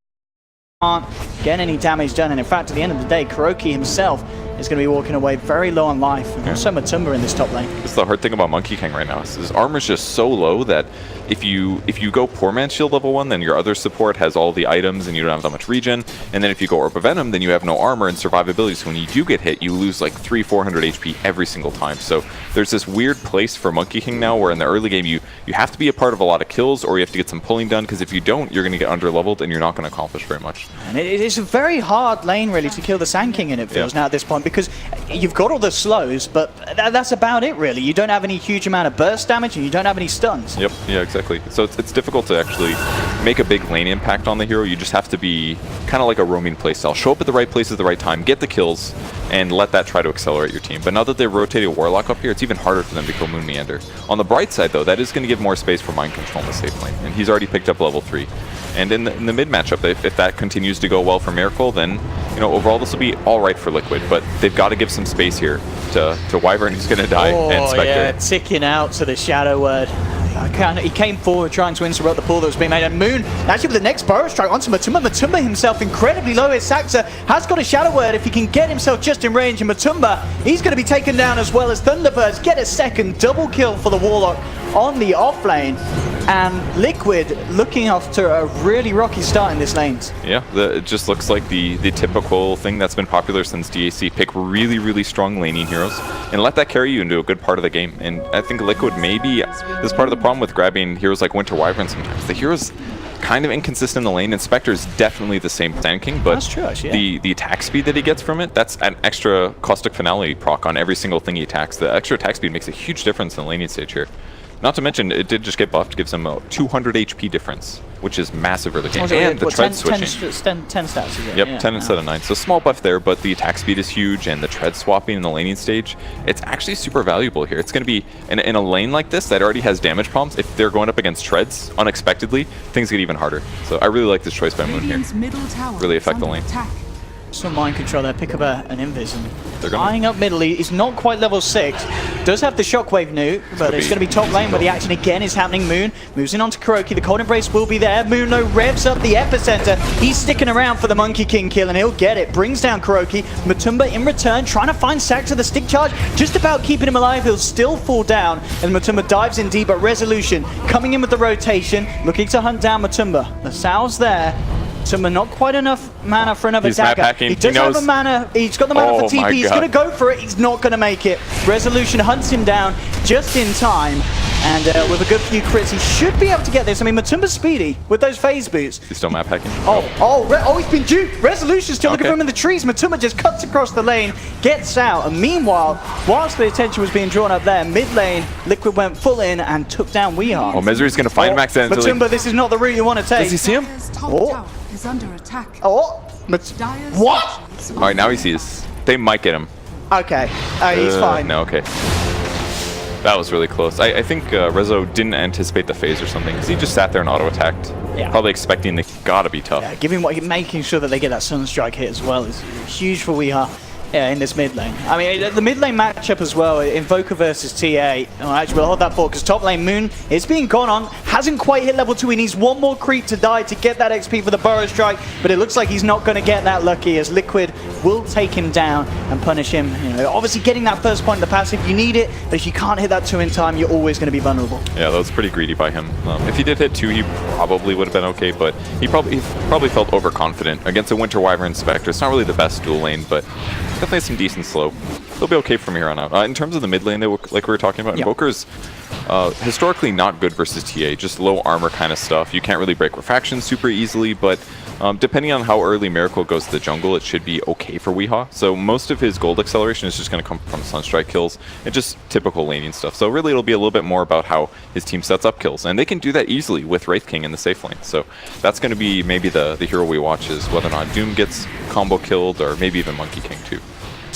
can't get any damage done. And in fact, at the end of the day, KuroKy himself is going to be walking away very low on life. And also Matumba in this top lane. That's the hard thing about Monkey King right now. Is his armor's just so low that if you go Poor Man's Shield level 1, then your other support has all the items and you don't have that much regen. And then if you go Orb of Venom, then you have no armor and survivability. So when you do get hit, you lose like 300-400 HP every single time. So there's this weird place for Monkey King now where in the early game you have to be a part of a lot of kills or you have to get some pulling done, because if you don't, you're going to get under-leveled and you're not going to accomplish very much. And it is a very hard lane really to kill the Sand King in, it feels now at this point, because you've got all the slows, but that's about it really. You don't have any huge amount of burst damage and you don't have any stuns. Yep, yeah, exactly. So it's difficult to actually make a big lane impact on the hero. You just have to be kind of like a roaming playstyle. Show up at the right place at the right time, get the kills, and let that try to accelerate your team. But now that they've rotated Warlock up here, it's even harder for them to kill Moon Meander. On the bright side though, that is going to give more space for Mind Control in the safe lane, and he's already picked up level 3. And in the mid matchup, if that continues to go well for Miracle, then overall this will be all right for Liquid. But they've got to give some space here to Wyvern, who's going to die, and Spectre. Yeah, ticking out to the Shadow Word. He came forward trying to interrupt the pull that was being made, and Moon actually with the next Burrow Strike onto Matumba. Matumba himself incredibly low. His Saxa has got a Shadow Word if he can get himself just in range, and Matumba, he's going to be taken down as well as Thunderbirds get a second double kill for the Warlock on the off lane. And Liquid looking after a really rocky start in this lanes. Yeah, it just looks like the typical thing that's been popular since DAC. Pick really, really strong laning heroes and let that carry you into a good part of the game. And I think Liquid maybe is part of the problem with grabbing heroes like Winter Wyvern sometimes. The hero's kind of inconsistent in the lane, and Spectre is definitely the same Sand King, but that's true, actually, the attack speed that he gets from it, that's an extra Caustic Finale proc on every single thing he attacks. The extra attack speed makes a huge difference in the laning stage here. Not to mention, it did just get buffed, gives him a 200 HP difference, which is massive early game. And the tread switching. 10 stats, is it? Yep, yeah, 10 instead of 9. So small buff there, but the attack speed is huge, and the tread swapping in the laning stage, it's actually super valuable here. It's going to be, in a lane like this that already has damage problems, if they're going up against treads unexpectedly, things get even harder. So I really like this choice by Moon here. Really affect the lane. Some Mind Control there, pick up an Invis, and they're eyeing up middle. He's not quite level 6, does have the Shockwave nuke, but it's going to be top lane where the action again is happening. Moon moves in onto KuroKy, the Cold Embrace will be there. Moon though revs up the epicenter, he's sticking around for the Monkey King kill, and he'll get it. Brings down KuroKy. Matumba in return, trying to find Saxa, the stick charge, just about keeping him alive. He'll still fall down, and Matumba dives in deep, but Resolution coming in with the rotation, looking to hunt down Matumba. The Sal's there. Matumba not quite enough mana for another dagger. He does have a mana, he's got the mana for TP, he's going to go for it, he's not going to make it. Resolution hunts him down just in time, And with a good few crits, he should be able to get this. I mean, Matumba's speedy with those phase boots. He's still map hacking. He's been duped. Resolution's still looking for him in the trees. Matumba just cuts across the lane, gets out. And meanwhile, whilst the attention was being drawn up there, mid lane, Liquid went full in and took down Weehaw. Oh, Misery's going to find Max Anthony. Matumba, this is not the route you want to take. Does he see him? Dire's top tower is under attack. Dire's All right, now he sees. They might get him. Okay, he's fine. No, okay. That was really close. I think Rezo didn't anticipate the phase or something because he just sat there and auto-attacked. Yeah. Probably expecting they gotta be tough. Yeah, making sure that they get that Sunstrike hit as well is huge for Weehaw. Yeah, in this mid lane. I mean, the mid lane matchup as well, Invoker versus TA. Oh, actually, we'll hold that for because top lane Moon is being gone on. Hasn't quite hit level 2. He needs one more creep to die to get that XP for the Burrow Strike, but it looks like he's not going to get that lucky as Liquid will take him down and punish him. You know, obviously, getting that first point in the passive, you need it, but if you can't hit that 2 in time, you're always going to be vulnerable. Yeah, that was pretty greedy by him. If he did hit 2, he probably would have been okay, but he probably felt overconfident against a Winter Wyvern Spectre. It's not really the best dual lane, but definitely some decent slope. They'll be okay from here on out. In terms of the mid lane, like we were talking about, Invoker's historically not good versus TA, just low armor kind of stuff. You can't really break refraction super easily, but depending on how early Miracle goes to the jungle, it should be okay for Weehaw. So most of his gold acceleration is just going to come from Sunstrike kills and just typical laning stuff. So really it'll be a little bit more about how his team sets up kills, and they can do that easily with Wraith King in the safe lane. So that's going to be maybe the hero we watch, is whether or not Doom gets combo killed, or maybe even Monkey King too.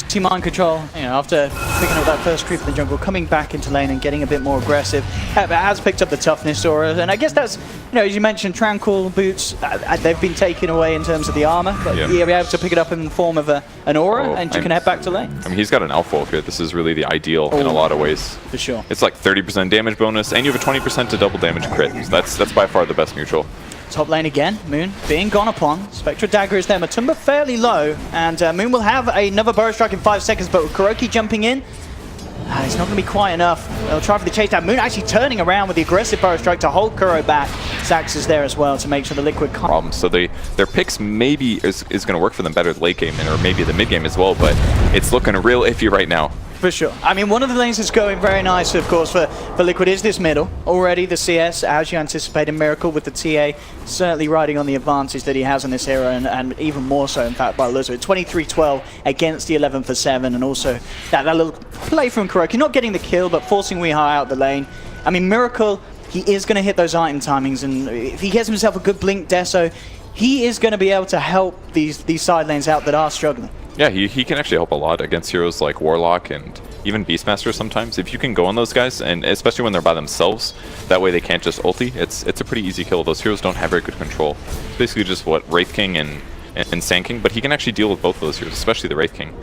Team Mind Control, after picking up that first creep in the jungle, coming back into lane and getting a bit more aggressive, has picked up the toughness aura, and I guess that's, as you mentioned, Tranquil boots, they've been taken away in terms of the armor, but you'll be able to pick it up in the form of an aura, and you can head back to lane. I mean, he's got an Alpha Wolf here. This is really the ideal in a lot of ways. For sure. It's like 30% damage bonus, and you have a 20% to double damage crit. So that's by far the best neutral. Top lane again, Moon being gone upon. Spectra Dagger is there. Matumba fairly low, and Moon will have another Burrow Strike in 5 seconds, but with Kuroki jumping in, it's not going to be quite enough. They'll try for the chase down. Moon actually turning around with the aggressive Burrow Strike to hold Kuro back. Zax is there as well to make sure the Liquid can't. Problem. So their picks maybe is going to work for them better late game, or maybe the mid game as well, but it's looking real iffy right now. For sure. I mean, one of the lanes that's going very nice, of course, for Liquid is this middle. Already the CS, as you anticipated, Miracle with the TA, certainly riding on the advantage that he has in this hero, and even more so, in fact, by Luzzo. 23-12 against the 11 for 7, and also that little play from Kuroki, not getting the kill, but forcing Weehaw out the lane. I mean, Miracle, he is going to hit those item timings, and if he gets himself a good Blink Deso, he is going to be able to help these side lanes out that are struggling. Yeah, he can actually help a lot against heroes like Warlock and even Beastmaster sometimes. If you can go on those guys, and especially when they're by themselves, that way they can't just ulti, it's a pretty easy kill. Those heroes don't have very good control. It's basically just Wraith King and Sand King, but he can actually deal with both of those heroes, especially the Wraith King.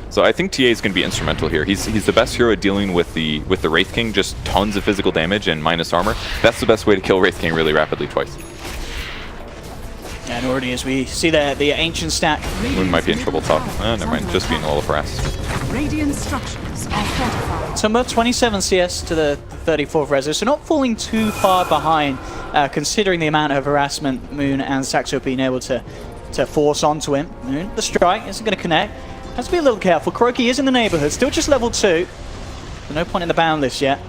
So I think TA is going to be instrumental here. He's the best hero at dealing with the Wraith King, just tons of physical damage and minus armor. That's the best way to kill Wraith King really rapidly twice. And already as we see the ancient stack. Moon might be in trouble top. Never mind, just being a little harassed. Radiant structures are fortified. Tumba 27 CS to the 34th Rezo, so not falling too far behind, considering the amount of harassment Moon and Saxo being able to force onto him. Moon, the strike isn't going to connect. Has to be a little careful. Kuroki is in the neighborhood, still just level 2. So no point in the ban list yet.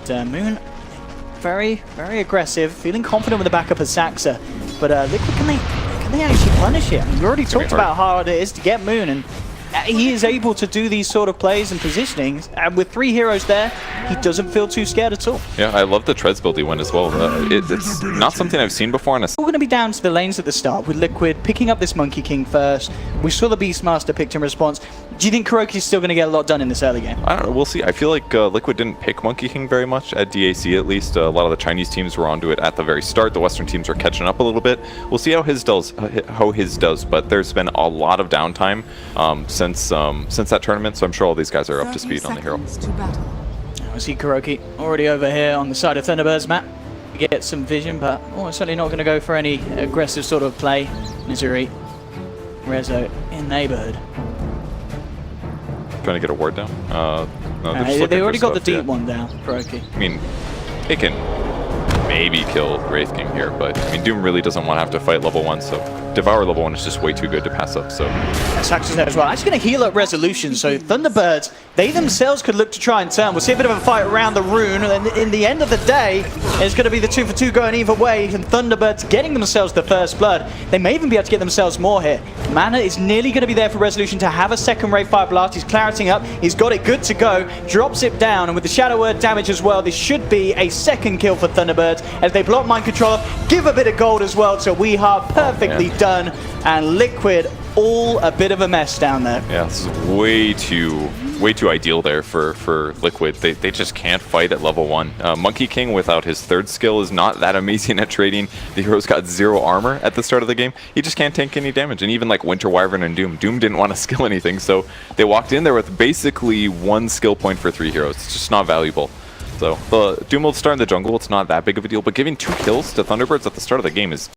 But, Moon, very, very aggressive, feeling confident with the backup of Saxa. But Liquid, can they actually punish it? I mean, we already talked about how hard it is to get Moon, and he is able to do these sort of plays and positionings. And with 3 heroes there, he doesn't feel too scared at all. Yeah, I love the Treads build he went as well. It's not something I've seen before. We're going to be down to the lanes at the start, with Liquid picking up this Monkey King first. We saw the Beastmaster picked in response. Do you think Kuroki's still going to get a lot done in this early game? I don't know, we'll see. I feel like Liquid didn't pick Monkey King very much at DAC at least. A lot of the Chinese teams were onto it at the very start. The Western teams are catching up a little bit. We'll see how his does, but there's been a lot of downtime since that tournament, so I'm sure all these guys are up to speed on the hero. I see Kuroki already over here on the side of Thunderbirds map. Get some vision, but certainly not going to go for any aggressive sort of play. Misery, Rezo in neighborhood. Trying to get a ward down? No, they already got the deep one down, Kuroki. I mean, they can maybe kill Wraith King here, but I mean, Doom really doesn't want to have to fight level 1, so Devour level 1 is just way too good to pass up, so... Sax is there as well. I'm just going to heal up Resolution, so Thunderbirds, they themselves could look to try and turn. We'll see a bit of a fight around the rune, and in the end of the day, it's going to be the 2-for-2 going either way, and Thunderbirds getting themselves the first blood. They may even be able to get themselves more here. Mana is nearly going to be there for Resolution to have a second Ray Fire Blast. He's clarity up, he's got it good to go, drops it down, and with the Shadow Word damage as well, this should be a second kill for Thunderbirds as they block Mind Control, give a bit of gold as well to Weehart, perfectly done, and Liquid all a bit of a mess down there. Yeah, this is way too ideal there for Liquid. They just can't fight at level 1. Monkey King without his third skill is not that amazing at trading. The hero's got 0 armor at the start of the game. He just can't tank any damage. And even like Winter Wyvern and Doom didn't want to skill anything, so they walked in there with basically 1 skill point for 3 heroes. It's just not valuable. So Doom will start in the jungle. It's not that big of a deal, but giving 2 kills to Thunderbirds at the start of the game is